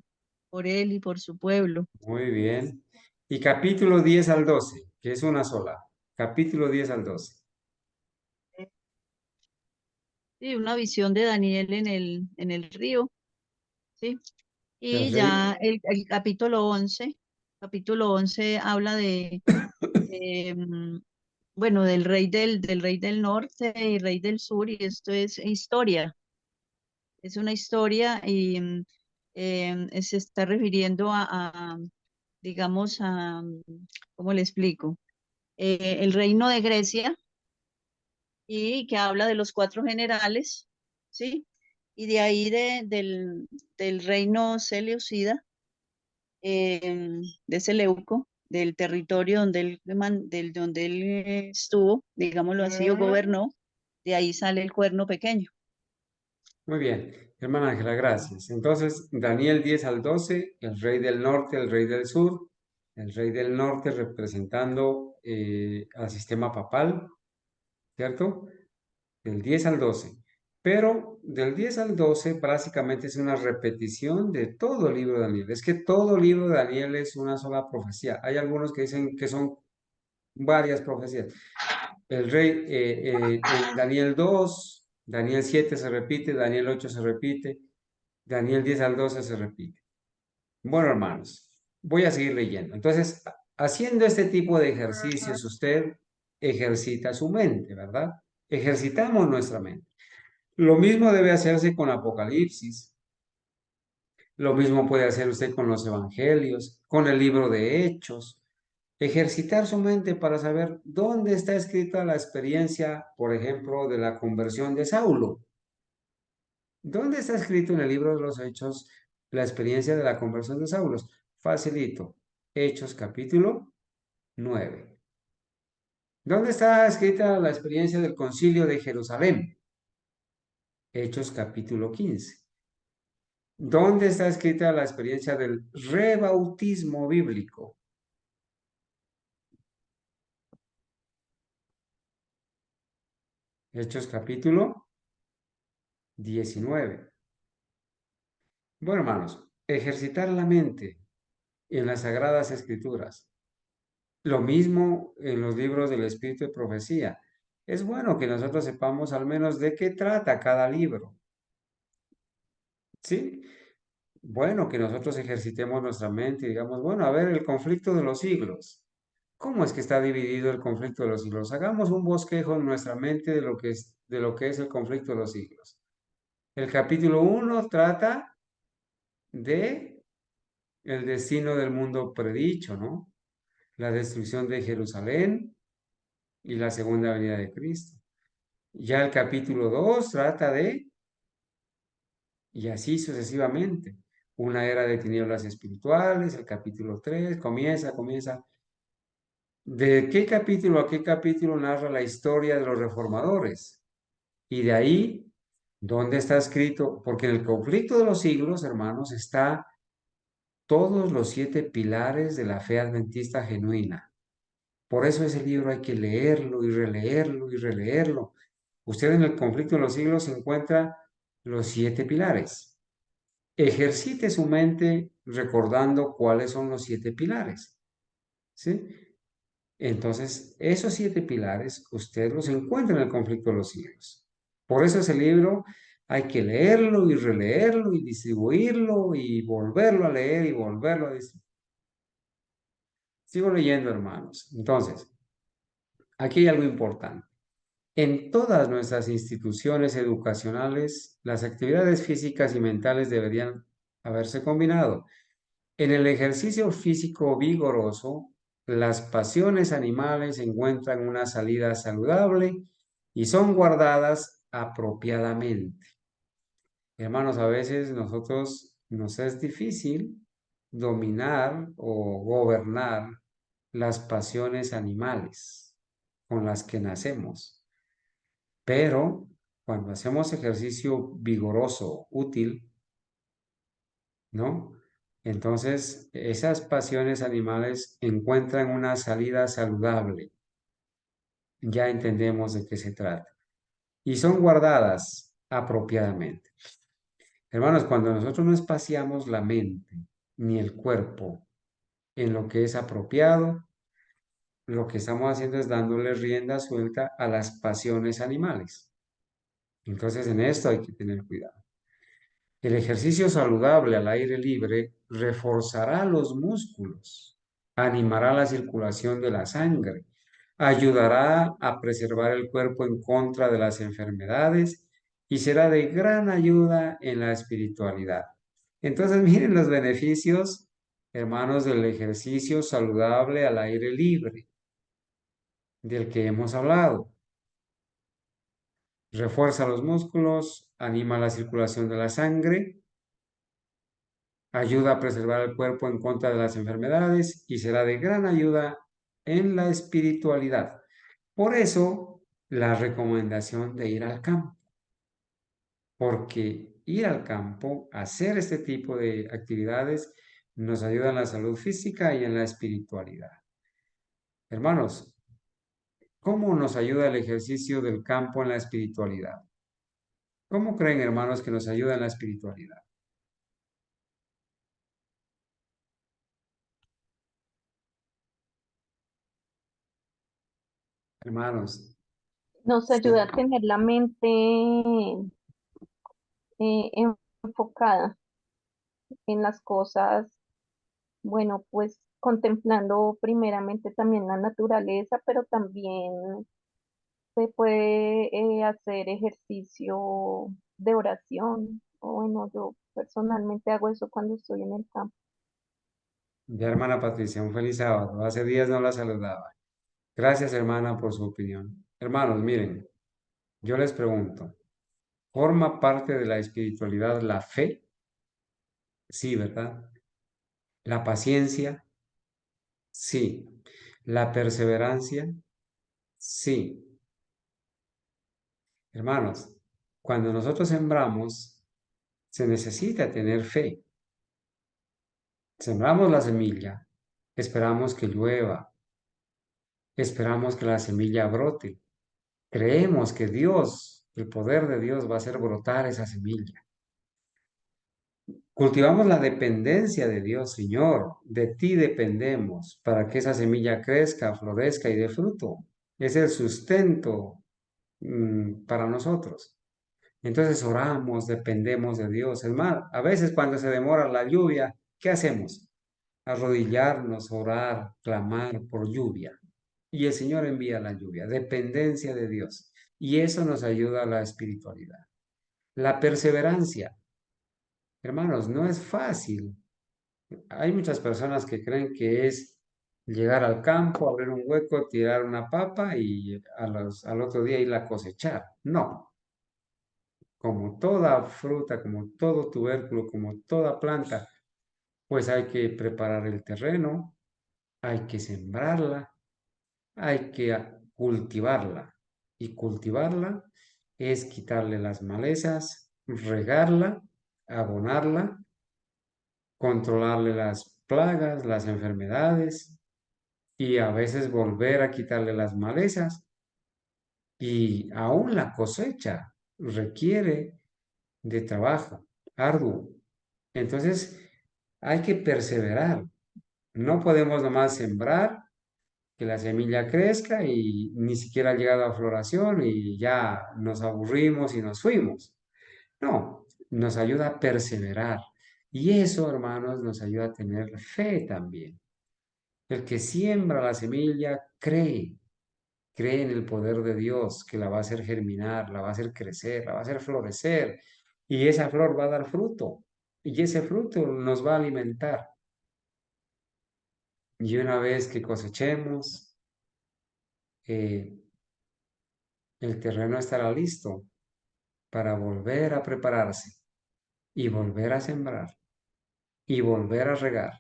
él y por su pueblo. Muy bien. Y capítulo 10 al 12, que es una sola. Capítulo 10 al 12. Sí, una visión de Daniel en el río, ¿sí? El Y rey. ya el capítulo 11 habla de, bueno, del rey del norte y rey del sur, y esto es historia, es una historia y se está refiriendo digamos, ¿cómo le explico? El reino de Grecia y que habla de los 4 generales, ¿sí? Y de ahí del reino Seleucida, de Seleuco, del territorio donde él estuvo, digámoslo así, o gobernó, de ahí sale el cuerno pequeño. Muy bien, hermana Ángela, gracias. Entonces, Daniel 10 al 12, el rey del norte, el rey del sur, el rey del norte representando al sistema papal, ¿cierto? Del 10 al 12. Pero del 10 al 12 básicamente es una repetición de todo el libro de Daniel. Es que todo el libro de Daniel es una sola profecía. Hay algunos que dicen que son varias profecías. El rey en Daniel 2, Daniel 7 se repite, Daniel 8 se repite, Daniel 10 al 12 se repite. Bueno, hermanos, voy a seguir leyendo. Entonces, haciendo este tipo de ejercicios, usted ejercita su mente, ¿verdad? Ejercitamos nuestra mente. Lo mismo debe hacerse con Apocalipsis. Lo mismo puede hacer usted con los evangelios, con el libro de Hechos. Ejercitar su mente para saber dónde está escrita la experiencia, por ejemplo, de la conversión de Saulo. ¿Dónde está escrito en el libro de los Hechos la experiencia de la conversión de Saulo? Facilito. Hechos capítulo 9. ¿Dónde está escrita la experiencia del concilio de Jerusalén? Hechos capítulo 15. ¿Dónde está escrita la experiencia del rebautismo bíblico? Hechos capítulo 19. Bueno, hermanos, ejercitar la mente en las Sagradas Escrituras. Lo mismo en los libros del Espíritu de Profecía. Es bueno que nosotros sepamos al menos de qué trata cada libro. ¿Sí? Bueno, que nosotros ejercitemos nuestra mente y digamos, bueno, a ver, el conflicto de los siglos. ¿Cómo es que está dividido el conflicto de los siglos? Hagamos un bosquejo en nuestra mente de lo que es el conflicto de los siglos. El capítulo 1 trata de el destino del mundo predicho, ¿no? La destrucción de Jerusalén y la segunda venida de Cristo. Ya el capítulo 2 trata de, y así sucesivamente, una era de tinieblas espirituales. El capítulo 3 comienza. ¿De qué capítulo a qué capítulo narra la historia de los reformadores? Y de ahí, ¿dónde está escrito? Porque en el conflicto de los siglos, hermanos, está todos los 7 pilares de la fe adventista genuina. Por eso ese libro hay que leerlo y releerlo y releerlo. Usted en el conflicto de los siglos encuentra los 7 pilares. Ejercite su mente recordando cuáles son los 7 pilares. ¿Sí? Entonces, esos 7 pilares usted los encuentra en el conflicto de los siglos. Por eso ese libro hay que leerlo y releerlo y distribuirlo y volverlo a leer y volverlo a distribuir. Sigo leyendo, hermanos. Entonces, aquí hay algo importante. En todas nuestras instituciones educacionales, las actividades físicas y mentales deberían haberse combinado. En el ejercicio físico vigoroso, las pasiones animales encuentran una salida saludable y son guardadas apropiadamente. Hermanos, a veces nos es difícil dominar o gobernar las pasiones animales con las que nacemos. Pero cuando hacemos ejercicio vigoroso, útil, ¿no? Entonces, esas pasiones animales encuentran una salida saludable. Ya entendemos de qué se trata. Y son guardadas apropiadamente. Hermanos, cuando nosotros no espaciamos la mente ni el cuerpo en lo que es apropiado, lo que estamos haciendo es dándole rienda suelta a las pasiones animales. Entonces, en esto hay que tener cuidado. El ejercicio saludable al aire libre reforzará los músculos, animará la circulación de la sangre, ayudará a preservar el cuerpo en contra de las enfermedades y será de gran ayuda en la espiritualidad. Entonces, miren los beneficios, hermanos, del ejercicio saludable al aire libre, del que hemos hablado. refuerza los músculos, anima la circulación de la sangre, ayuda a preservar el cuerpo en contra de las enfermedades y será de gran ayuda en la espiritualidad. Por eso, la recomendación de ir al campo, porque ir al campo, hacer este tipo de actividades, nos ayuda en la salud física y en la espiritualidad. Hermanos, ¿cómo nos ayuda el ejercicio del campo en la espiritualidad? ¿Cómo creen, hermanos, que nos ayuda en la espiritualidad? Hermanos, Nos sí, ayuda a tener la mente enfocada en las cosas, bueno, pues contemplando primeramente también la naturaleza, pero también se puede hacer ejercicio de oración. O bueno, yo personalmente hago eso cuando estoy en el campo. ya hermana Patricia, un feliz sábado. Hace días no la saludaba. Gracias, hermana, por su opinión. Hermanos, miren, yo les pregunto, ¿forma parte de la espiritualidad la fe? Sí, ¿verdad? ¿La paciencia? Sí. ¿La perseverancia? Sí. Hermanos, cuando nosotros sembramos, se necesita tener fe. Sembramos la semilla, esperamos que llueva, esperamos que la semilla brote. Creemos que Dios, el poder de Dios va a hacer brotar esa semilla. Cultivamos la dependencia de Dios, Señor. De ti dependemos para que esa semilla crezca, florezca y dé fruto. Es el sustento para nosotros. Entonces oramos, dependemos de Dios. Es más, a veces cuando se demora la lluvia, ¿qué hacemos? Arrodillarnos, orar, clamar por lluvia. Y el Señor envía la lluvia, dependencia de Dios. Y eso nos ayuda a la espiritualidad. La perseverancia, hermanos, no es fácil. Hay muchas personas que creen que es llegar al campo, abrir un hueco, tirar una papa y al otro día ir a cosechar. No, como toda fruta, como todo tubérculo, como toda planta, pues hay que preparar el terreno, hay que sembrarla, hay que cultivarla. Y cultivarla es quitarle las malezas, regarla, abonarla, controlarle las plagas, las enfermedades y a veces volver a quitarle las malezas. Y aún la cosecha requiere de trabajo arduo. Entonces, hay que perseverar. No podemos nomás sembrar, que la semilla crezca y ni siquiera ha llegado a floración y ya nos aburrimos y nos fuimos. No, nos ayuda a perseverar. Y eso, hermanos, nos ayuda a tener fe también. El que siembra la semilla cree en el poder de Dios, que la va a hacer germinar, la va a hacer crecer, la va a hacer florecer. Y esa flor va a dar fruto. Y ese fruto nos va a alimentar. Y una vez que cosechemos, eh, el terreno estará listo para volver a prepararse y volver a sembrar y volver a regar.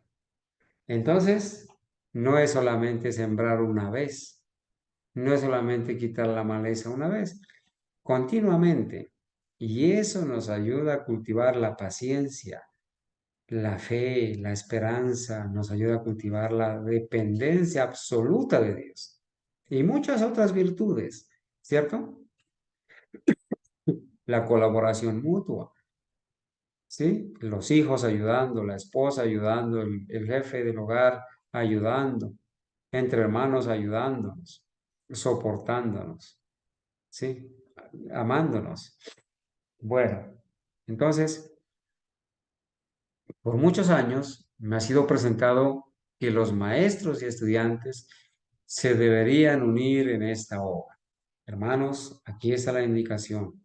Entonces, no es solamente sembrar una vez, no es solamente quitar la maleza una vez, continuamente. Y eso nos ayuda a cultivar la paciencia, la fe, la esperanza, nos ayuda a cultivar la dependencia absoluta de Dios y muchas otras virtudes, ¿cierto? La colaboración mutua, ¿sí? Los hijos ayudando, la esposa ayudando, el jefe del hogar ayudando, entre hermanos ayudándonos, soportándonos, ¿sí? Amándonos. Bueno, entonces, por muchos años me ha sido presentado que los maestros y estudiantes se deberían unir en esta obra. Hermanos, aquí está la indicación.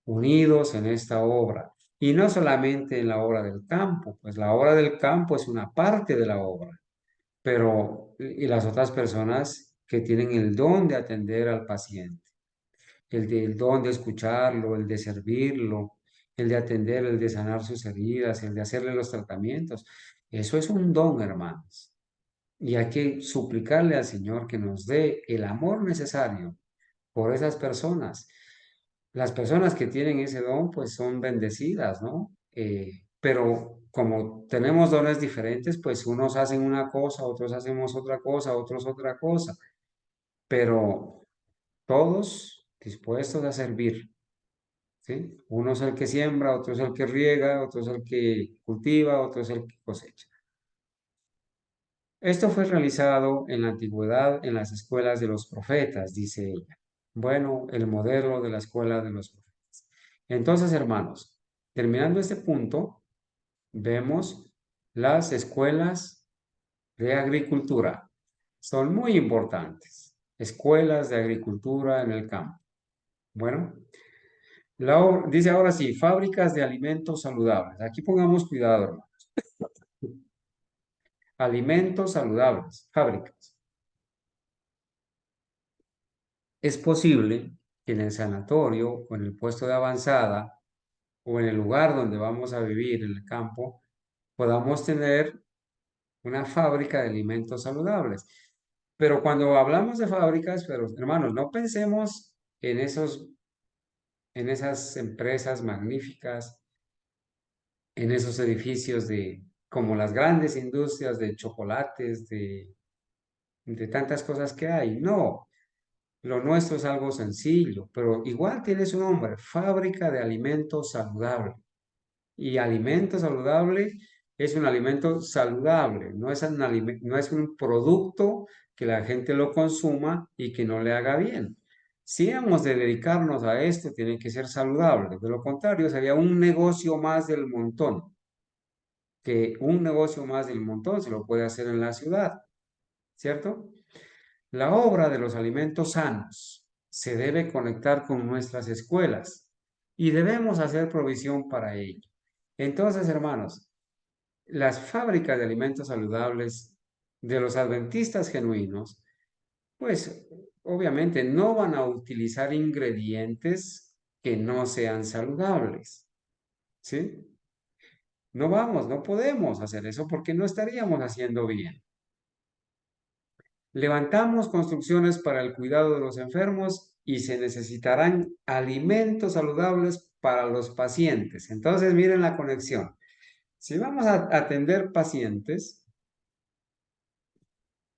Unidos en esta obra. Y no solamente en la obra del campo, pues la obra del campo es una parte de la obra, pero y las otras personas que tienen el don de atender al paciente. el del don de escucharlo, el de servirlo, el de atender, el de sanar sus heridas, el de hacerle los tratamientos. Eso es un don, hermanos. Y hay que suplicarle al Señor que nos dé el amor necesario por esas personas. Las personas que tienen ese don, pues son bendecidas, ¿no? Pero como tenemos dones diferentes, pues unos hacen una cosa, otros hacemos otra cosa, otros otra cosa, pero todos dispuestos a servir, ¿sí? Uno es el que siembra, otro es el que riega, otro es el que cultiva, otro es el que cosecha. Esto fue realizado en la antigüedad en las escuelas de los profetas, dice ella. Bueno, el modelo de la escuela de los profetas. Entonces, hermanos, terminando este punto, vemos las escuelas de agricultura. Son muy importantes. Escuelas de agricultura en el campo. Bueno, dice ahora sí, fábricas de alimentos saludables. Aquí pongamos cuidado, hermanos. Alimentos saludables, fábricas. Es posible que en el sanatorio o en el puesto de avanzada o en el lugar donde vamos a vivir, en el campo, podamos tener una fábrica de alimentos saludables. Pero cuando hablamos de fábricas, pero hermanos, no pensemos en esas empresas magníficas, en esos edificios como las grandes industrias de chocolates, de tantas cosas que hay. No, lo nuestro es algo sencillo, pero igual tiene su nombre, fábrica de alimentos saludable. Y alimento saludable es un alimento saludable, no es un producto que la gente lo consuma y que no le haga bien. Si hemos de dedicarnos a esto, tiene que ser saludable. De lo contrario, sería un negocio más del montón, que un negocio más del montón se lo puede hacer en la ciudad, ¿cierto? La obra de los alimentos sanos se debe conectar con nuestras escuelas y debemos hacer provisión para ello. Entonces, hermanos, las fábricas de alimentos saludables de los adventistas genuinos, pues obviamente no van a utilizar ingredientes que no sean saludables, ¿sí? No podemos hacer eso porque no estaríamos haciendo bien. Levantamos construcciones para el cuidado de los enfermos y se necesitarán alimentos saludables para los pacientes. Entonces, miren la conexión. Si vamos a atender pacientes,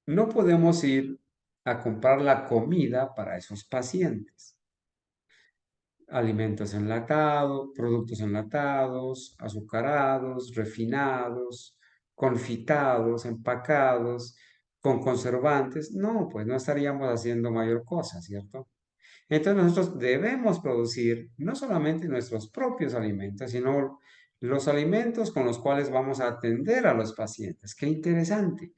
no podemos ir a comprar la comida para esos pacientes. Alimentos enlatados, productos enlatados, azucarados, refinados, confitados, empacados, con conservantes. No, pues no estaríamos haciendo mayor cosa, ¿cierto? Entonces nosotros debemos producir no solamente nuestros propios alimentos, sino los alimentos con los cuales vamos a atender a los pacientes. Qué interesante.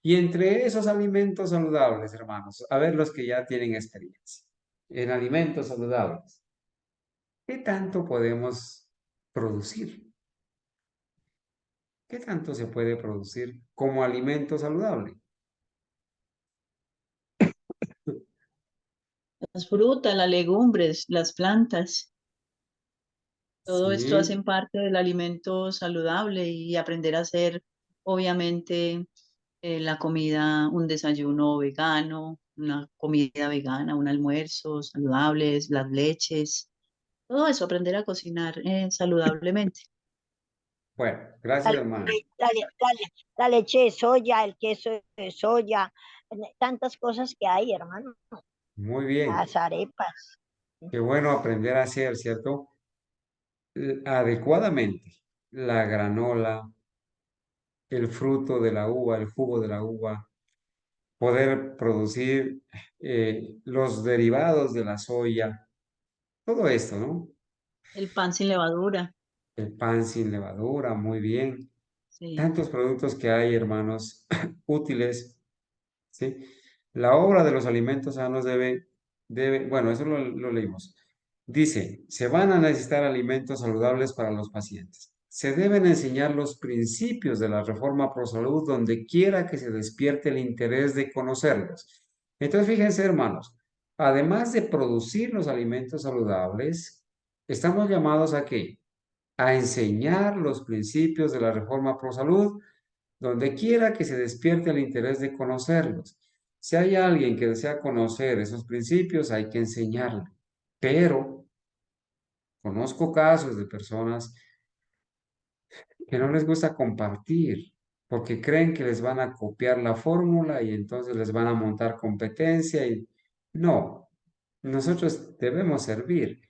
Y entre esos alimentos saludables, hermanos, a ver los que ya tienen experiencia en alimentos saludables, ¿qué tanto podemos producir? ¿Qué tanto se puede producir como alimento saludable? Las frutas, las legumbres, las plantas, todo esto Sí, hacen parte del alimento saludable y aprender a hacer, obviamente, la comida, un desayuno vegano, una comida vegana, un almuerzo saludable, las leches, todo eso, aprender a cocinar saludablemente. bueno, gracias, La, hermano. la leche de soya, el queso de soya, tantas cosas que hay, hermano. Muy bien. Las arepas. Qué bueno aprender a hacer, ¿cierto? Adecuadamente la granola, el fruto de la uva, el jugo de la uva, poder producir los derivados de la soya, todo esto, ¿no? El pan sin levadura, El pan sin levadura, muy bien. sí. Tantos productos que hay, hermanos, útiles, ¿sí? La obra de los alimentos sanos bueno, eso lo leímos. Dice, se van a necesitar alimentos saludables para los pacientes. Se deben enseñar los principios de la reforma pro salud donde quiera que se despierte el interés de conocerlos. Entonces, fíjense, hermanos, además de producir los alimentos saludables, estamos llamados ¿a qué? A enseñar los principios de la Reforma Pro Salud, donde quiera que se despierte el interés de conocerlos. Si hay alguien que desea conocer esos principios, hay que enseñarle. Pero conozco casos de personas que no les gusta compartir porque creen que les van a copiar la fórmula y entonces les van a montar competencia y no, nosotros debemos servir.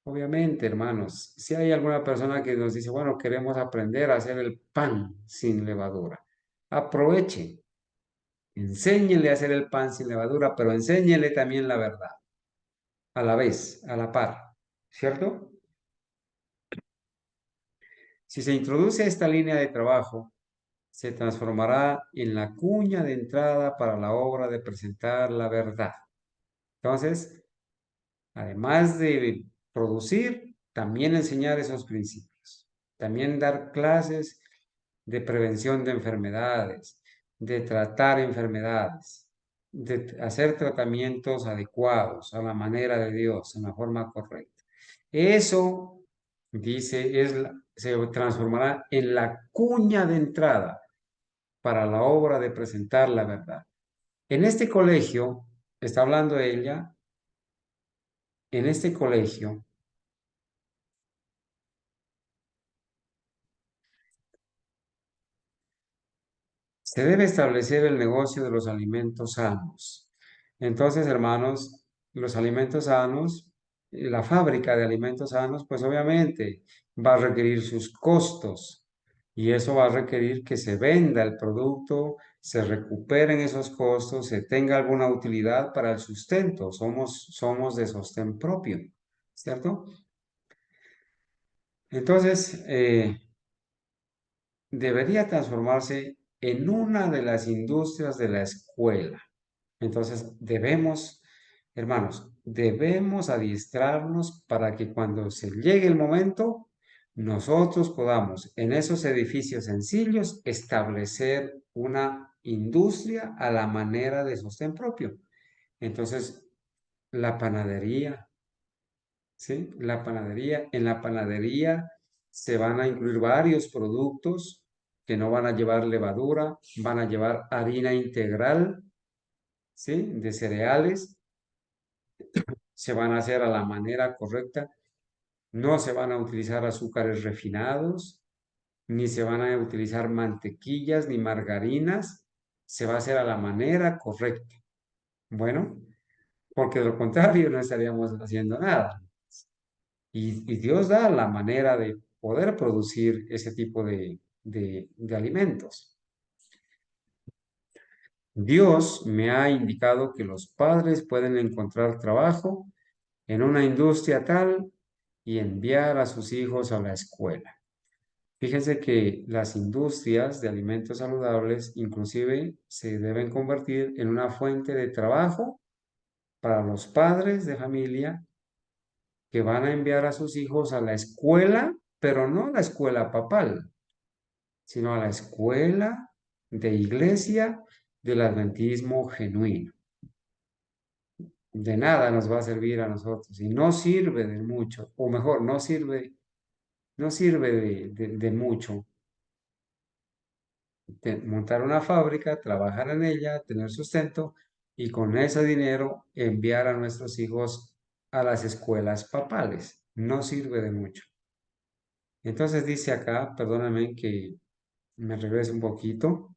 Obviamente, hermanos, si hay alguna persona que nos dice, bueno, queremos aprender a hacer el pan sin levadura, aprovechen, enséñenle a hacer el pan sin levadura, pero enséñenle también la verdad, a la vez, a la par, ¿cierto? Si se introduce esta línea de trabajo, se transformará en la cuña de entrada para la obra de presentar la verdad. Entonces, además de producir, también enseñar esos principios. También dar clases de prevención de enfermedades, de tratar enfermedades, de hacer tratamientos adecuados a la manera de Dios, en la forma correcta. Eso, dice, se transformará en la cuña de entrada para la obra de presentar la verdad. En este colegio, está hablando ella, en este colegio, se debe establecer el negocio de los alimentos sanos. Entonces, hermanos, los alimentos sanos, la fábrica de alimentos sanos, pues obviamente va a requerir sus costos y eso va a requerir que se venda el producto, se recuperen esos costos, se tenga alguna utilidad para el sustento. Somos de sostén propio, ¿cierto? Entonces, debería transformarse en una de las industrias de la escuela. Entonces, hermanos, debemos adiestrarnos para que cuando se llegue el momento, nosotros podamos en esos edificios sencillos establecer una industria a la manera de sostén propio. Entonces, la panadería, ¿sí? En la panadería se van a incluir varios productos que no van a llevar levadura, van a llevar harina integral, ¿sí? De cereales, se van a hacer a la manera correcta, no se van a utilizar azúcares refinados, ni se van a utilizar mantequillas ni margarinas, se va a hacer a la manera correcta. Bueno, porque de lo contrario no estaríamos haciendo nada. Y Dios da la manera de poder producir ese tipo de alimentos. Dios me ha indicado que los padres pueden encontrar trabajo en una industria tal y enviar a sus hijos a la escuela. Fíjense que las industrias de alimentos saludables inclusive se deben convertir en una fuente de trabajo para los padres de familia que van a enviar a sus hijos a la escuela, pero no a la escuela papal, sino a la escuela de iglesia del adventismo genuino. De nada nos va a servir a nosotros y no sirve de mucho, o mejor, no sirve de mucho montar una fábrica, trabajar en ella, tener sustento y con ese dinero enviar a nuestros hijos a las escuelas papales. No sirve de mucho. Entonces dice acá, perdóname que me regrese un poquito,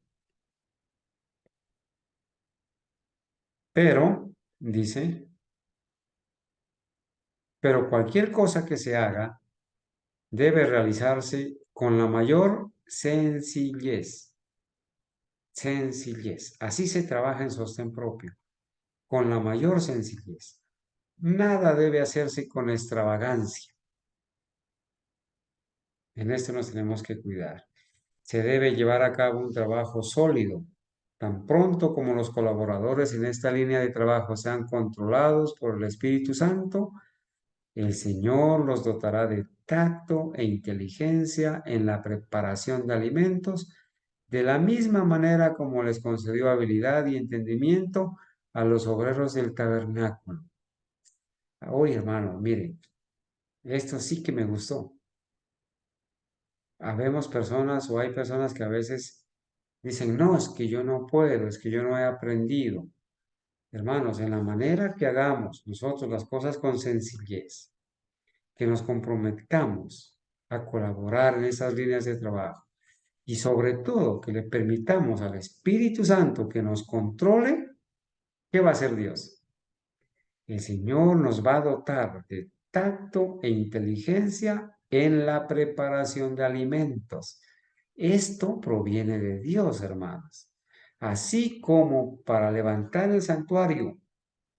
pero dice, pero cualquier cosa que se haga debe realizarse con la mayor sencillez. Sencillez. Así se trabaja en sostén propio, con la mayor sencillez. Nada debe hacerse con extravagancia. En esto nos tenemos que cuidar. Se debe llevar a cabo un trabajo sólido. Tan pronto como los colaboradores en esta línea de trabajo sean controlados por el Espíritu Santo, el Señor los dotará de tacto e inteligencia en la preparación de alimentos, de la misma manera como les concedió habilidad y entendimiento a los obreros del tabernáculo. Oye, hermano, miren, esto sí que me gustó. Habemos personas o hay personas que a veces dicen, no, es que yo no puedo, es que yo no he aprendido. Hermanos, en la manera que hagamos nosotros las cosas con sencillez, que nos comprometamos a colaborar en esas líneas de trabajo y sobre todo que le permitamos al Espíritu Santo que nos controle, ¿qué va a hacer Dios? El Señor nos va a dotar de tacto e inteligencia en la preparación de alimentos. Esto proviene de Dios, hermanos. Así como para levantar el santuario,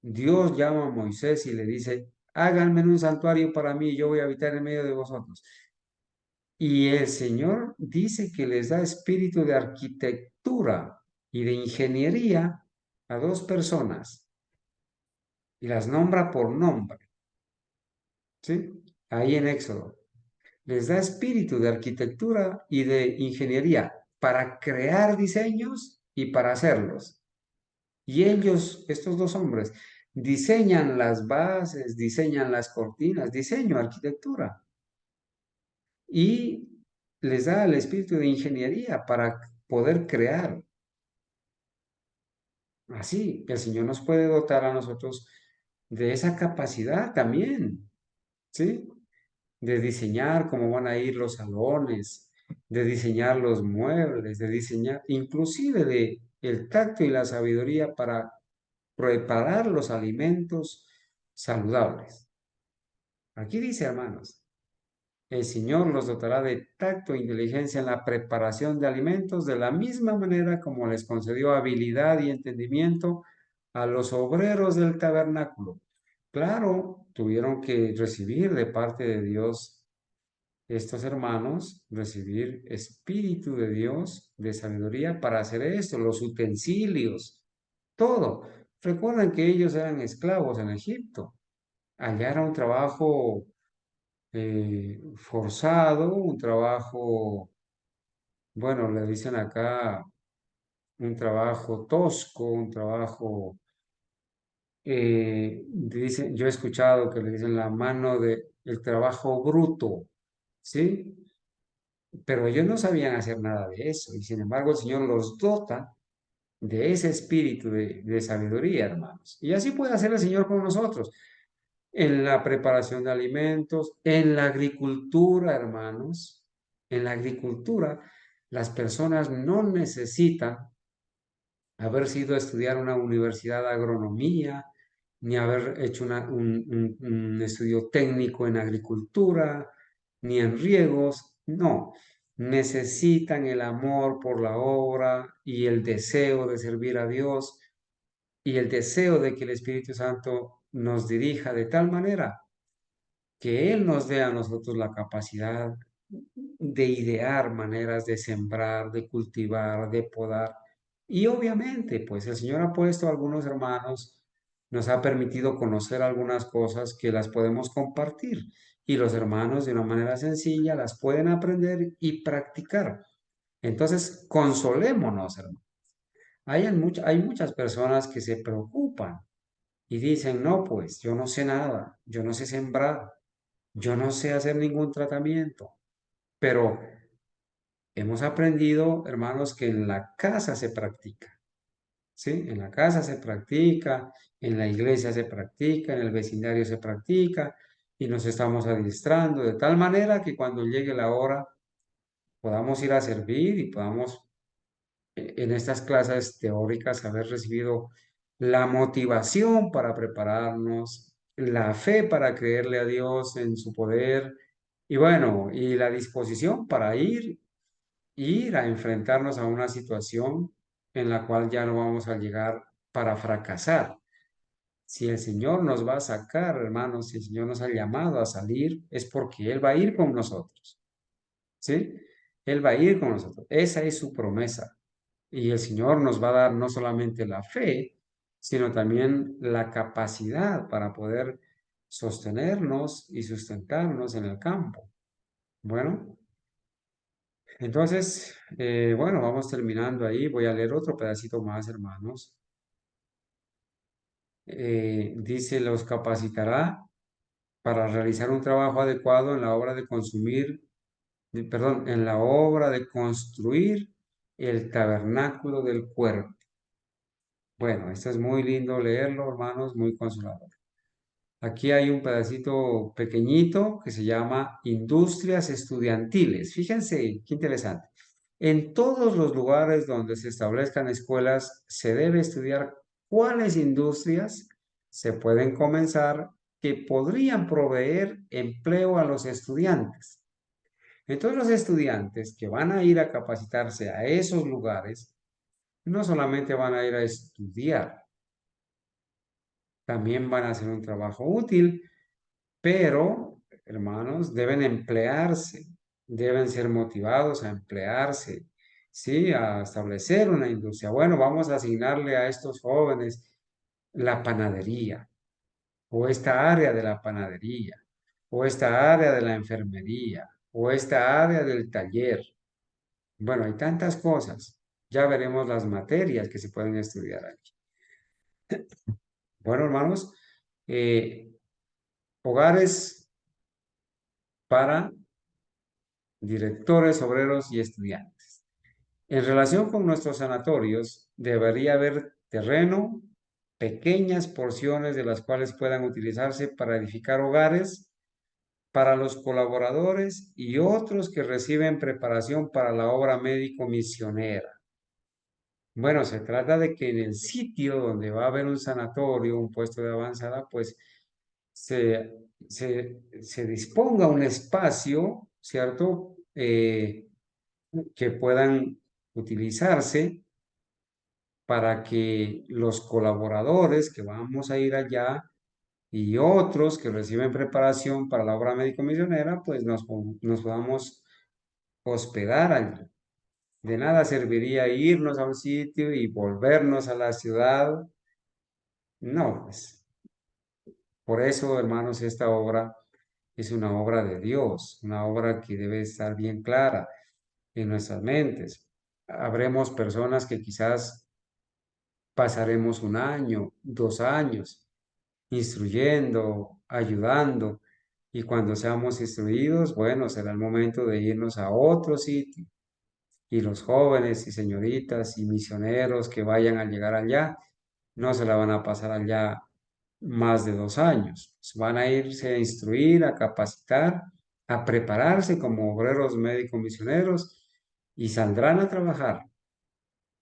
Dios llama a Moisés y le dice, háganme un santuario para mí, yo voy a habitar en medio de vosotros. Y el Señor dice que les da espíritu de arquitectura y de ingeniería a dos personas y las nombra por nombre, ¿sí? Ahí en Éxodo. Les da espíritu de arquitectura y de ingeniería para crear diseños y para hacerlos. Y ellos, estos dos hombres, diseñan las bases, diseñan las cortinas, diseño, arquitectura. Y les da el espíritu de ingeniería para poder crear. Así, el Señor nos puede dotar a nosotros de esa capacidad también, ¿sí? De diseñar cómo van a ir los salones, de diseñar los muebles, de diseñar, inclusive de el tacto y la sabiduría para preparar los alimentos saludables. Aquí dice, hermanos, el Señor los dotará de tacto e inteligencia en la preparación de alimentos de la misma manera como les concedió habilidad y entendimiento a los obreros del tabernáculo. Claro, tuvieron que recibir de parte de Dios estos hermanos, recibir espíritu de Dios, de sabiduría para hacer esto, los utensilios, todo. Recuerden que ellos eran esclavos en Egipto. Allá era un trabajo forzado, un trabajo, bueno, le dicen acá, un trabajo tosco, un trabajo, dicen, yo he escuchado que le dicen la mano de el trabajo bruto, ¿sí? Pero ellos no sabían hacer nada de eso, y sin embargo el Señor los dota de ese espíritu de sabiduría, hermanos. Y así puede hacer el Señor con nosotros, en la preparación de alimentos, en la agricultura, hermanos. En la agricultura, las personas no necesitan haber sido a estudiar una universidad de agronomía, ni haber hecho un estudio técnico en agricultura, ni en riegos, no. Necesitan el amor por la obra y el deseo de servir a Dios y el deseo de que el Espíritu Santo nos dirija de tal manera que Él nos dé a nosotros la capacidad de idear maneras de sembrar, de cultivar, de podar. Y obviamente, pues el Señor ha puesto a algunos hermanos, nos ha permitido conocer algunas cosas que las podemos compartir. Y los hermanos de una manera sencilla las pueden aprender y practicar. Entonces, consolémonos, hermanos. Hay muchas personas que se preocupan y dicen, no, pues yo no sé nada, yo no sé sembrar, yo no sé hacer ningún tratamiento, pero hemos aprendido, hermanos, que en la casa se practica, ¿sí? En la casa se practica, en la iglesia se practica, en el vecindario se practica y nos estamos adiestrando de tal manera que cuando llegue la hora podamos ir a servir y podamos en estas clases teóricas haber recibido la motivación para prepararnos, la fe para creerle a Dios en su poder y bueno, y la disposición para ir a enfrentarnos a una situación en la cual ya no vamos a llegar para fracasar. Si el Señor nos va a sacar, hermanos, si el Señor nos ha llamado a salir, es porque Él va a ir con nosotros, ¿sí? Él va a ir con nosotros. Esa es su promesa. Y el Señor nos va a dar no solamente la fe, sino también la capacidad para poder sostenernos y sustentarnos en el campo. Bueno, entonces, bueno, vamos terminando ahí. Voy a leer otro pedacito más, hermanos. Dice, los capacitará para realizar un trabajo adecuado en la obra de en la obra de construir el tabernáculo del cuerpo. Bueno, esto es muy lindo leerlo, hermanos, muy consolador. Aquí hay un pedacito pequeñito que se llama Industrias Estudiantiles. Fíjense, qué interesante. En todos los lugares donde se establezcan escuelas, se debe estudiar cuáles industrias se pueden comenzar que podrían proveer empleo a los estudiantes. Entonces, los estudiantes que van a ir a capacitarse a esos lugares, no solamente van a ir a estudiar, también van a hacer un trabajo útil, pero, hermanos, deben emplearse, deben ser motivados a emplearse, ¿sí? A establecer una industria. Bueno, vamos a asignarle a estos jóvenes la panadería, o esta área de la panadería, o esta área de la enfermería, o esta área del taller. Bueno, hay tantas cosas. Ya veremos las materias que se pueden estudiar aquí. Bueno, hermanos, hogares para directores, obreros y estudiantes. En relación con nuestros sanatorios, debería haber terreno, pequeñas porciones de las cuales puedan utilizarse para edificar hogares para los colaboradores y otros que reciben preparación para la obra médico-misionera. Bueno, se trata de que en el sitio donde va a haber un sanatorio, un puesto de avanzada, pues se disponga un espacio, ¿cierto? Que puedan utilizarse para que los colaboradores que vamos a ir allá y otros que reciben preparación para la obra médico-misionera, pues nos podamos hospedar allí. De nada serviría irnos a un sitio y volvernos a la ciudad. No, pues por eso, hermanos, esta obra es una obra de Dios, una obra que debe estar bien clara en nuestras mentes. Habremos personas que quizás pasaremos 1 año, 2 años, instruyendo, ayudando, y cuando seamos instruidos, bueno, será el momento de irnos a otro sitio. Y los jóvenes y señoritas y misioneros que vayan a llegar allá, no se la van a pasar allá más de 2 años. Van a irse a instruir, a capacitar, a prepararse como obreros médicos misioneros y saldrán a trabajar,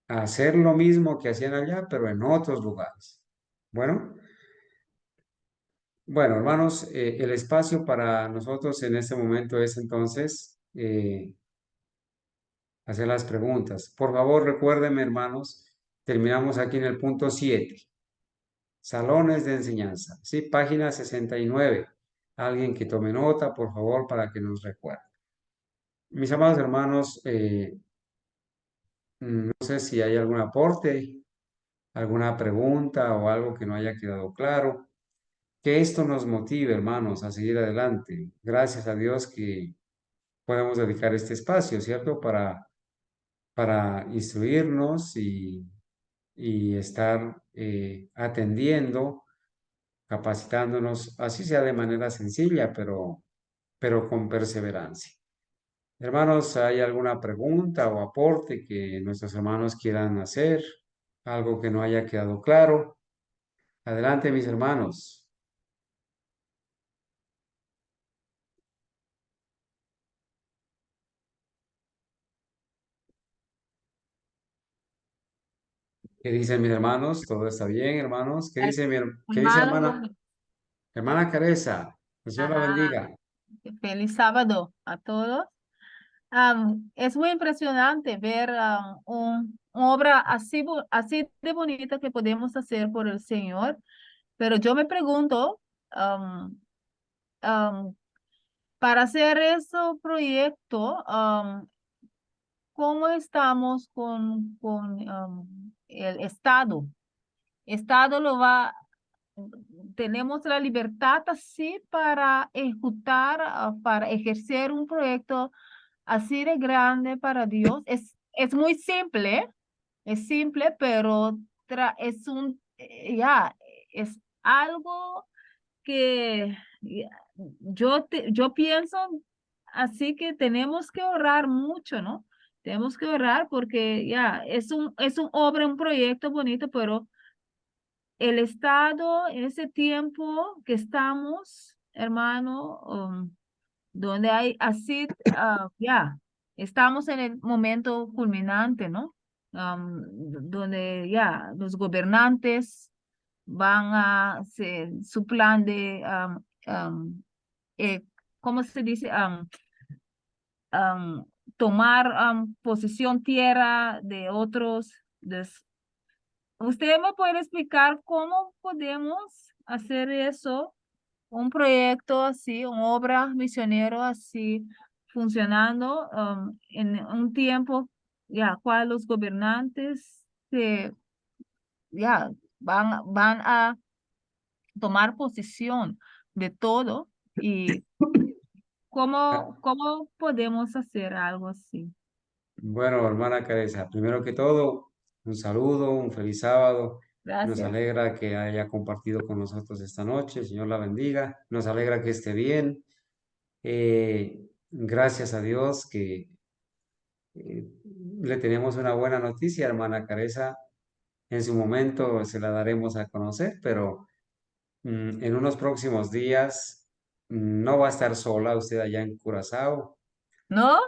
a hacer lo mismo que hacían allá, pero en otros lugares. Bueno, bueno, hermanos, el espacio para nosotros en este momento es entonces hacer las preguntas. Por favor, recuérdenme, hermanos, terminamos aquí en el punto 7. Salones de enseñanza. Sí, página 69. Alguien que tome nota, por favor, para que nos recuerde. Mis amados hermanos, no sé si hay algún aporte, alguna pregunta o algo que no haya quedado claro. Que esto nos motive, hermanos, a seguir adelante. Gracias a Dios que podemos dedicar este espacio, ¿cierto? Para instruirnos y estar atendiendo, capacitándonos, así sea de manera sencilla, pero con perseverancia. Hermanos, ¿hay alguna pregunta o aporte que nuestros hermanos quieran hacer? ¿Algo que no haya quedado claro? Adelante, mis hermanos. ¿Qué dicen mis hermanos? ¿Todo está bien, hermanos? ¿Qué dice hermana? Hermano, Hermana Caresa, que el Señor la ajá, bendiga. feliz sábado a todos. Es muy impresionante ver una obra así, así de bonita que podemos hacer por el Señor, pero yo me pregunto, am, am, para hacer ese proyecto, ¿cómo estamos con el Estado? Estado lo va, tenemos la libertad así para ejecutar, para ejercer un proyecto así de grande para Dios. Es muy simple, es simple, pero es un, ya, es algo que yo pienso así que tenemos que ahorrar mucho, ¿no? Tenemos que ahorrar porque ya es un obra, un proyecto bonito, pero el Estado en ese tiempo que estamos, hermano, donde hay así, ya, estamos en el momento culminante, ¿no? Donde ya los gobernantes van a hacer su plan de, eh, ¿cómo se dice? Tomar posesión tierra de otros. ¿Usted me puede explicar cómo podemos hacer eso? Un proyecto así, una obra misionero así, funcionando en un tiempo, ya, cual los gobernantes ya van a tomar posición de todo y Ah, cómo podemos hacer algo así. bueno, hermana Careza, primero que todo, un saludo, un feliz sábado. Nos Gracias. alegra que haya compartido con nosotros esta noche. Señor la bendiga. Nos alegra que esté bien. Gracias a Dios que eh, le tenemos una buena noticia, hermana Careza. En su momento se la daremos a conocer, pero en unos próximos días no va a estar sola usted allá en Curazao. ¿No?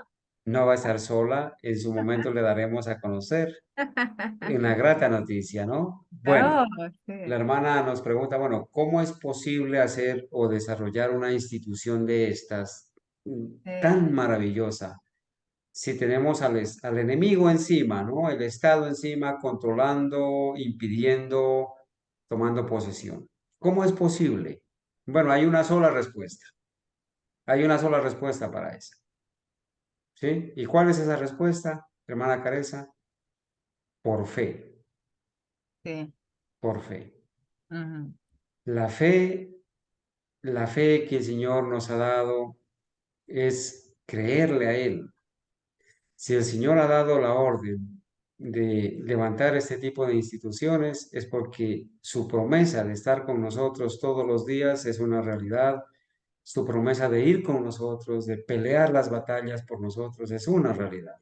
No va a estar sola. En su momento le daremos a conocer una grata noticia, ¿no? Oh, Bueno, la sí, hermana nos pregunta, bueno, ¿cómo es posible hacer o desarrollar una institución de estas sí, tan maravillosa si tenemos al enemigo encima, ¿no? El Estado encima controlando, impidiendo, tomando posesión? ¿Cómo es posible? Bueno, hay una sola respuesta. Hay una sola respuesta para eso. ¿Sí? ¿Y cuál es esa respuesta, hermana Careza? Por fe, sí. por fe. Ujú. La fe, la fe que el Señor nos ha dado es creerle a Él. Si el Señor ha dado la orden de levantar este tipo de instituciones, es porque su promesa de estar con nosotros todos los días es una realidad. Su promesa de ir con nosotros, de pelear las batallas por nosotros, es una realidad.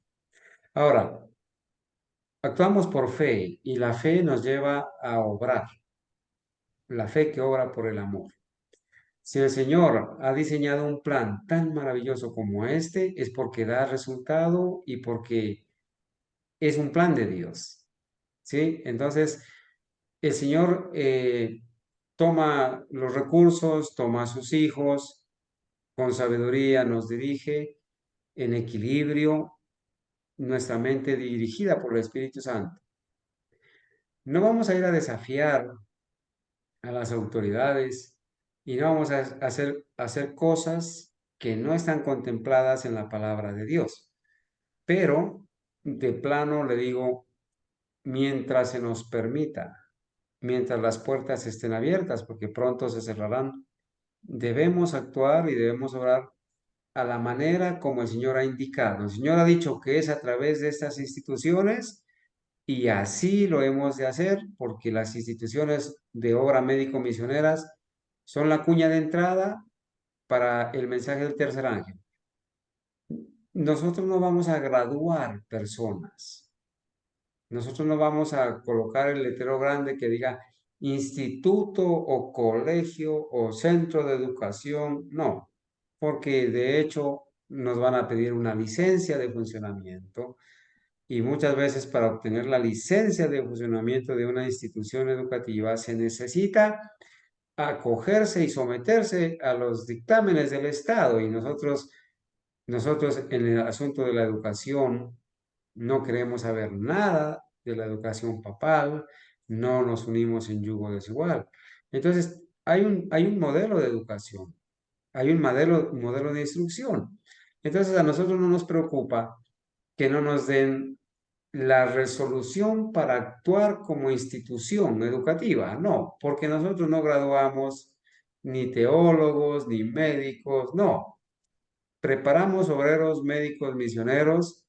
Ahora, actuamos por fe y la fe nos lleva a obrar, la fe que obra por el amor. Si el Señor ha diseñado un plan tan maravilloso como este, es porque da resultado y porque es un plan de Dios. ¿Sí? Entonces, el Señor toma los recursos, toma a sus hijos, con sabiduría nos dirige en equilibrio, nuestra mente dirigida por el Espíritu Santo. No vamos a ir a desafiar a las autoridades y no vamos a hacer cosas que no están contempladas en la palabra de Dios. Pero de plano le digo, mientras se nos permita, mientras las puertas estén abiertas, porque pronto se cerrarán, debemos actuar y debemos orar a la manera como el Señor ha indicado. El Señor ha dicho que es a través de estas instituciones y así lo hemos de hacer porque las instituciones de obra médico-misioneras son la cuña de entrada para el mensaje del tercer ángel. Nosotros no vamos a graduar personas. Nosotros no vamos a colocar el letrero grande que diga instituto o colegio o centro de educación. No, porque de hecho nos van a pedir una licencia de funcionamiento y muchas veces para obtener la licencia de funcionamiento de una institución educativa se necesita acogerse y someterse a los dictámenes del Estado y nosotros en el asunto de la educación no queremos saber nada de la educación papal, no nos unimos en yugo desigual. Entonces, hay un modelo de educación, hay un modelo de instrucción. Entonces, a nosotros no nos preocupa que no nos den la resolución para actuar como institución educativa, no, porque nosotros no graduamos ni teólogos, ni médicos, no. Preparamos obreros, médicos, misioneros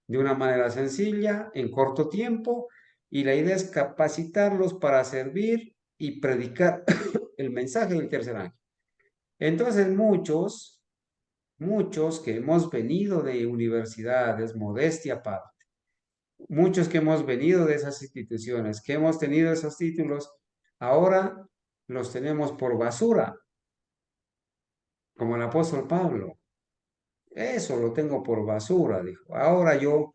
de una manera sencilla, en corto tiempo, y la idea es capacitarlos para servir y predicar el mensaje del tercer ángel. Entonces muchos que hemos venido de universidades, modestia aparte, muchos que hemos venido de esas instituciones, que hemos tenido esos títulos, ahora los tenemos por basura, como el apóstol Pablo. Eso lo tengo por basura, dijo. Ahora yo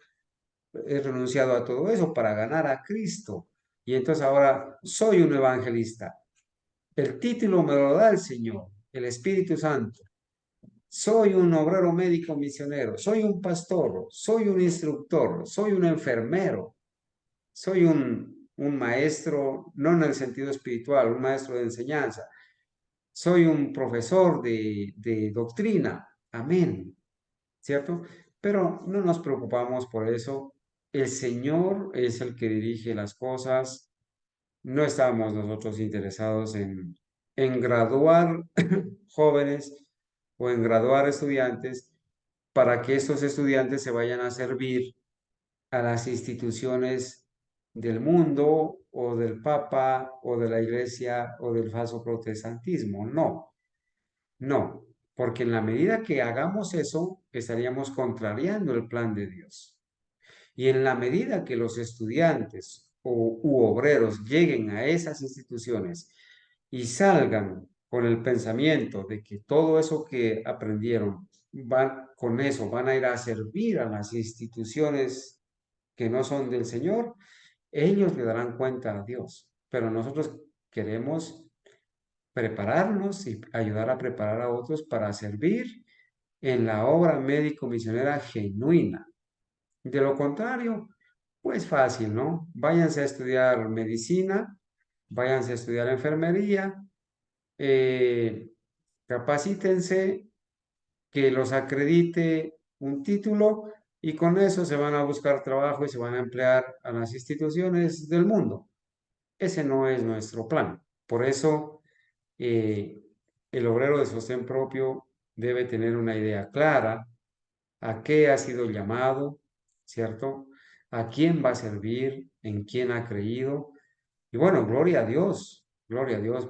he renunciado a todo eso para ganar a Cristo. Y entonces ahora soy un evangelista. El título me lo da el Señor, el Espíritu Santo. Soy un obrero médico misionero, soy un pastor, soy un instructor, soy un enfermero, soy un maestro, no en el sentido espiritual, un maestro de enseñanza. Soy un profesor de doctrina. Amén. ¿Cierto? Pero no nos preocupamos por eso. El Señor es el que dirige las cosas. No estamos nosotros interesados en graduar jóvenes o en graduar estudiantes para que estos estudiantes se vayan a servir a las instituciones del mundo o del Papa o de la Iglesia o del falso protestantismo. No, no, porque en la medida que hagamos eso, estaríamos contrariando el plan de Dios. Y en la medida que los estudiantes u obreros lleguen a esas instituciones y salgan con el pensamiento de que todo eso que aprendieron, con eso van a ir a servir a las instituciones que no son del Señor, ellos le darán cuenta a Dios. Pero nosotros queremos prepararnos y ayudar a preparar a otros para servir en la obra médico-misionera genuina. De lo contrario, pues fácil, ¿no? Váyanse a estudiar medicina, váyanse a estudiar enfermería, capacítense, que los acredite un título y con eso se van a buscar trabajo y se van a emplear a las instituciones del mundo. Ese no es nuestro plan. Por eso, el obrero de sostén propio debe tener una idea clara a qué ha sido llamado, ¿cierto? A quién va a servir, en quién ha creído. Y bueno, gloria a Dios,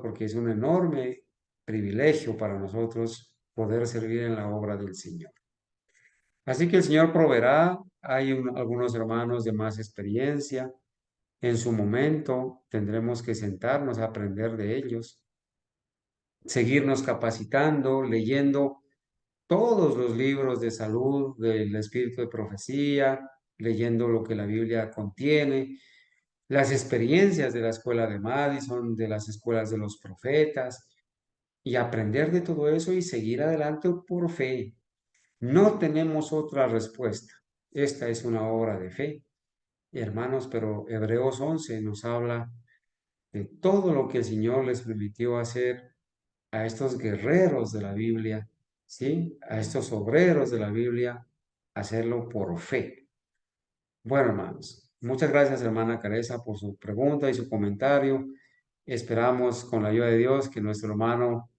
porque es un enorme privilegio para nosotros poder servir en la obra del Señor. Así que el Señor proveerá. Hay algunos hermanos de más experiencia. En su momento tendremos que sentarnos a aprender de ellos, seguirnos capacitando, leyendo todos los libros de salud, del espíritu de profecía, leyendo lo que la Biblia contiene, las experiencias de la escuela de Madison, de las escuelas de los profetas, y aprender de todo eso y seguir adelante por fe. No tenemos otra respuesta. Esta es una obra de fe, hermanos, pero Hebreos 11 nos habla de todo lo que el Señor les permitió hacer a estos guerreros de la Biblia, ¿sí? A estos obreros de la Biblia, hacerlo por fe. Bueno, hermanos, muchas gracias, hermana Caresa, por su pregunta y su comentario. Esperamos, con la ayuda de Dios, que nuestro hermano,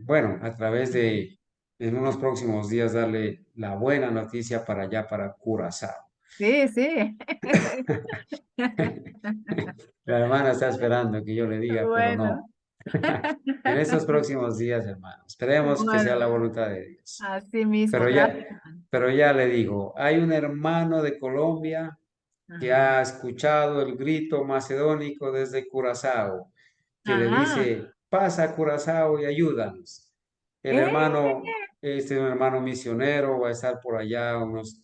bueno, a través de, en unos próximos días, darle la buena noticia para allá, para Curazao. Sí, sí. La hermana está esperando que yo le diga, pero Bueno, no. En estos próximos días, hermano. Esperemos que sea la bueno, voluntad de Dios. así mismo, Pero ya, gracias, hermano. pero ya le digo, hay un hermano de Colombia que Ajá. ha escuchado el grito macedónico desde Curazao, que le Ajá. dice, pasa a Curazao y ayúdanos. El ¿Eh? hermano, este es un hermano misionero, va a estar por allá unos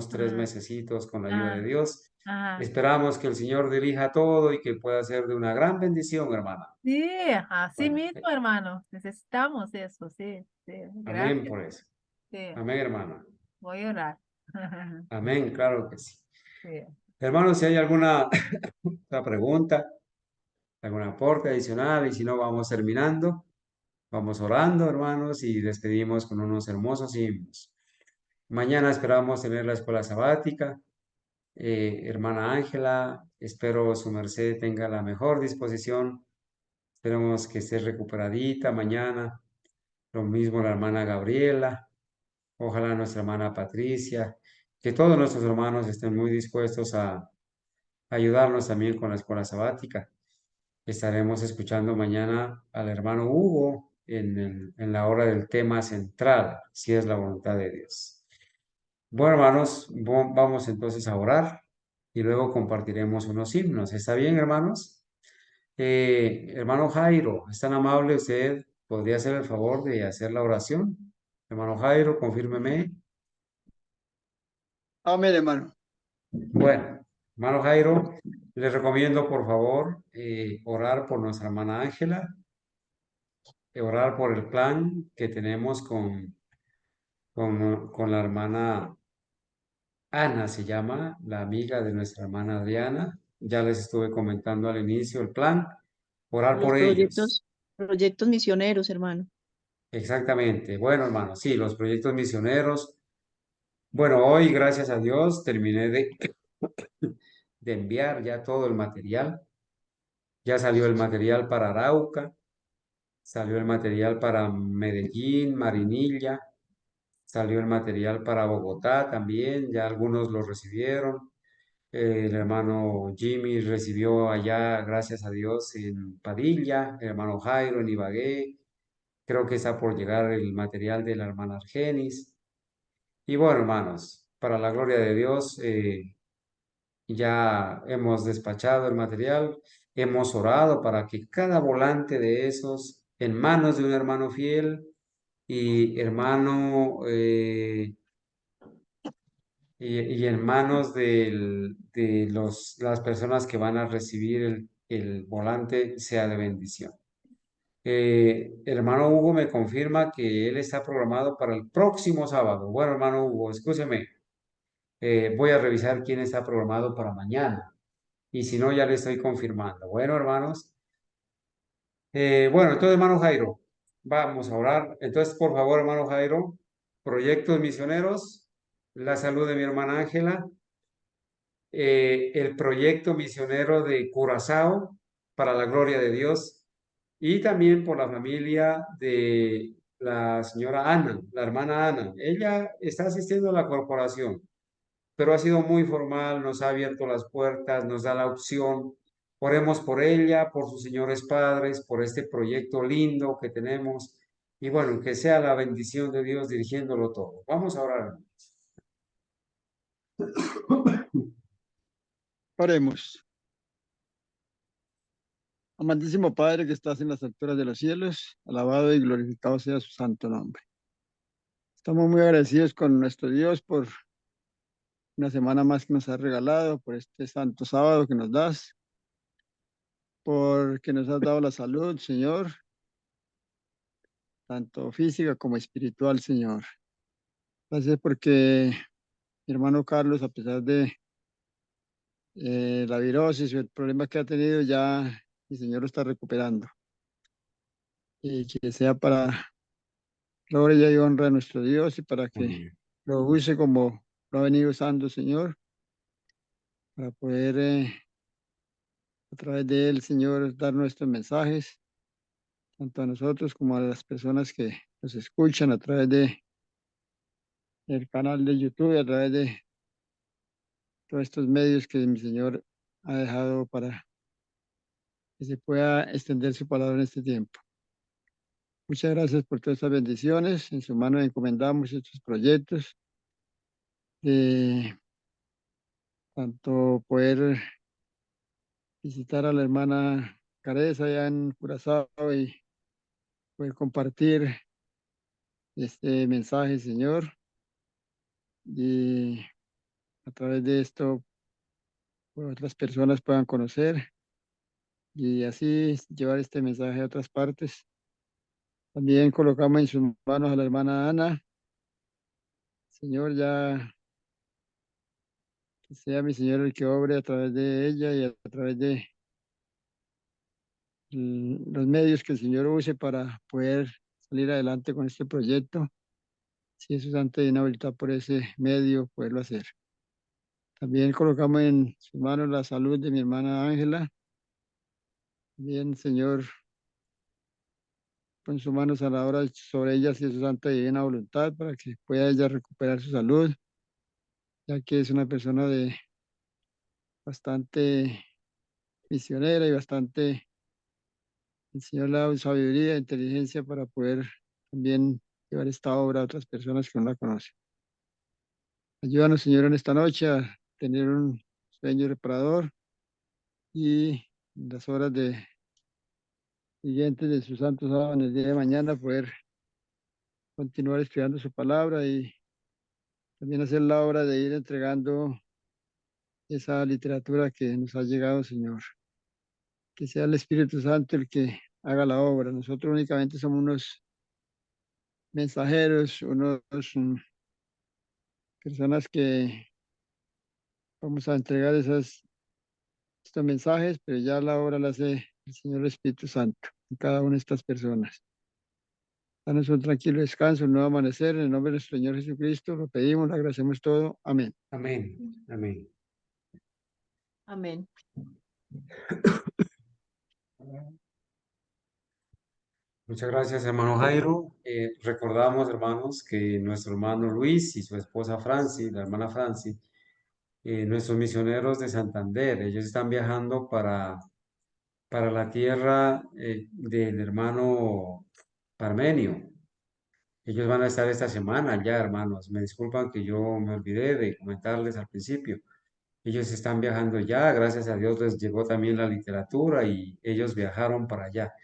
3 Ajá. mesecitos con la ayuda de Ajá. Dios. Ajá. Esperamos que el Señor dirija todo y que pueda ser de una gran bendición, hermana. Sí, así Bueno, mismo, hermano. Necesitamos eso, sí, sí. amén Gracias. por eso. Sí, Amén, hermana. voy a orar. Amén, claro que sí. Sí. Hermanos, si hay alguna otra pregunta, algún aporte adicional, y si no, vamos terminando. Vamos orando, hermanos, y despedimos con unos hermosos himnos. Mañana esperamos tener la escuela sabática. Hermana Ángela, espero su merced tenga la mejor disposición. Esperemos que esté recuperadita mañana. Lo mismo la hermana Gabriela. Ojalá nuestra hermana Patricia. Que todos nuestros hermanos estén muy dispuestos a ayudarnos también con la escuela sabática. Estaremos escuchando mañana al hermano Hugo en la hora del tema central, si es la voluntad de Dios. Bueno, hermanos, vamos entonces a orar y luego compartiremos unos himnos. ¿Está bien, hermanos? Hermano Jairo, ¿es tan amable usted? ¿Podría hacer el favor de hacer la oración? Hermano Jairo, confírmeme. Amén, hermano. Bueno, hermano Jairo, les recomiendo por favor orar por nuestra hermana Ángela, orar por el plan que tenemos con la hermana Ana, se llama, la amiga de nuestra hermana Adriana. Ya les estuve comentando al inicio el plan, orar Los por ellos. proyectos misioneros, hermano. Exactamente. Bueno, hermano, sí, los proyectos misioneros. Bueno, hoy, gracias a Dios, terminé de enviar ya todo el material. Ya salió el material para Arauca, salió el material para Medellín, Marinilla, salió el material para Bogotá también, ya algunos lo recibieron. El hermano Jimmy recibió allá, gracias a Dios, en Padilla, el hermano Jairo en Ibagué. Creo que está por llegar el material de la hermana Argenis. Y bueno, hermanos, para la gloria de Dios, ya hemos despachado el material, hemos orado para que cada volante de esos en manos de un hermano fiel y hermano y en manos de las personas que van a recibir el volante sea de bendición. El hermano Hugo me confirma que él está programado para el próximo sábado. Bueno, hermano Hugo, escúcheme, voy a revisar quién está programado para mañana. Y si no, ya le estoy confirmando. Bueno, hermanos. Bueno, entonces, hermano Jairo, vamos a orar. Entonces, por favor, hermano Jairo, proyectos misioneros, la salud de mi hermana Ángela, el proyecto misionero de Curazao para la gloria de Dios y también por la familia de la señora Ana, la hermana Ana. Ella está asistiendo a la corporación, pero ha sido muy formal, nos ha abierto las puertas, nos da la opción. Oremos por ella, por sus señores padres, por este proyecto lindo que tenemos. Y bueno, que sea la bendición de Dios dirigiéndolo todo. Vamos a orar. Oremos. Amantísimo Padre que estás en las alturas de los cielos, alabado y glorificado sea su santo nombre. Estamos muy agradecidos con nuestro Dios por una semana más que nos has regalado, por este santo sábado que nos das, porque nos has dado la salud, Señor, tanto física como espiritual, Señor. Gracias porque mi hermano Carlos, a pesar de la virosis o el problema que ha tenido, ya el Señor lo está recuperando. Y que sea para gloria y honra a nuestro Dios y para que Amén. lo use como lo ha venido usando, Señor, para poder a través de él, Señor, dar nuestros mensajes, tanto a nosotros como a las personas que nos escuchan a través de el canal de YouTube, a través de todos estos medios que mi Señor ha dejado para que se pueda extender su palabra en este tiempo. Muchas gracias por todas estas bendiciones. En su mano encomendamos estos proyectos de tanto poder visitar a la hermana Careza allá en Curazao y poder compartir este mensaje, Señor. Y a través de esto, pues, otras personas puedan conocer y así llevar este mensaje a otras partes. También colocamos en sus manos a la hermana Ana. Señor, ya que sea mi Señor el que obre a través de ella y a través de los medios que el Señor use para poder salir adelante con este proyecto. Si es su santa y voluntad por ese medio, poderlo hacer. También colocamos en sus manos la salud de mi hermana Ángela. Bien, Señor, con sus manos a la hora sobre ella, si es su santa y divina voluntad, para que pueda ella recuperar su salud, ya que es una persona de bastante misionera y bastante el Señor le ha dado sabiduría e inteligencia para poder también llevar esta obra a otras personas que no la conocen. Ayúdanos, Señor, en esta noche a tener un sueño reparador y en las horas siguientes de su santo sábado en el día de mañana poder continuar estudiando su palabra y también hacer la obra de ir entregando esa literatura que nos ha llegado, Señor. Que sea el Espíritu Santo el que haga la obra. Nosotros únicamente somos unos mensajeros, unos personas que vamos a entregar estos mensajes, pero ya la obra la hace el Señor Espíritu Santo en cada una de estas personas. Danos un tranquilo descanso, un nuevo amanecer. En el nombre de nuestro Señor Jesucristo lo pedimos, le agradecemos todo. Amén. Amén. Amén. Amén. Muchas gracias, hermano Jairo. Recordamos, hermanos, que nuestro hermano Luis y su esposa Franci, la hermana Franci, nuestros misioneros de Santander, ellos están viajando para la tierra del hermano Parmenio. Ellos van a estar esta semana ya, hermanos. Me disculpan que yo me olvidé de comentarles al principio. Ellos están viajando ya, gracias a Dios les llegó también la literatura y ellos viajaron para allá.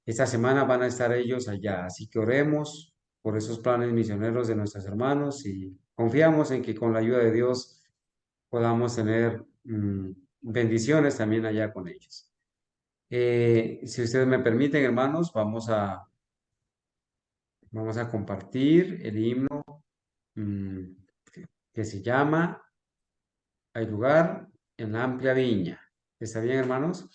Esta semana van a estar ellos allá, así que oremos por esos planes misioneros de nuestros hermanos y confiamos en que con la ayuda de Dios podamos tener bendiciones también allá con ellos. Si ustedes me permiten, hermanos, vamos a compartir el himno que se llama Hay lugar en la amplia viña. ¿Está bien, hermanos?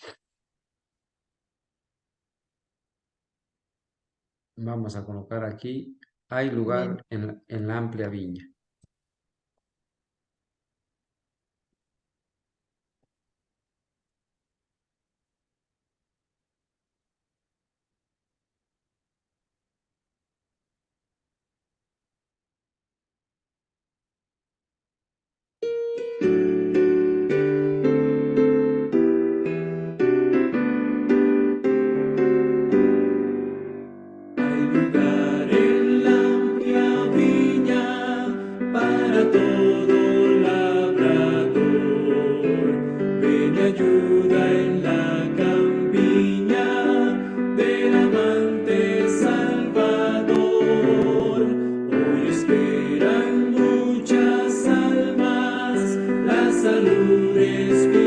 Vamos a colocar aquí, hay lugar en la amplia viña. Hay lugar en la amplia viña para todo labrador. Ven y ayuda en la campiña del amante Salvador. Hoy esperan muchas almas la salud espiritual.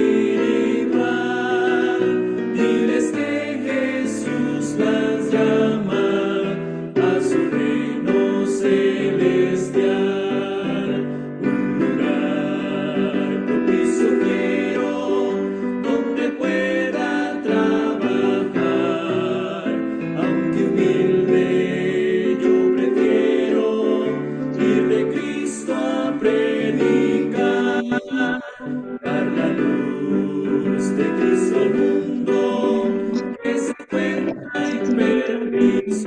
Diles que Jesús las llama a su reino celestial. Un lugar propicio quiero donde pueda trabajar, aunque humilde yo prefiero ir de Cristo a predicar, dar la luz de Cristo al mundo que se encuentra en perdición.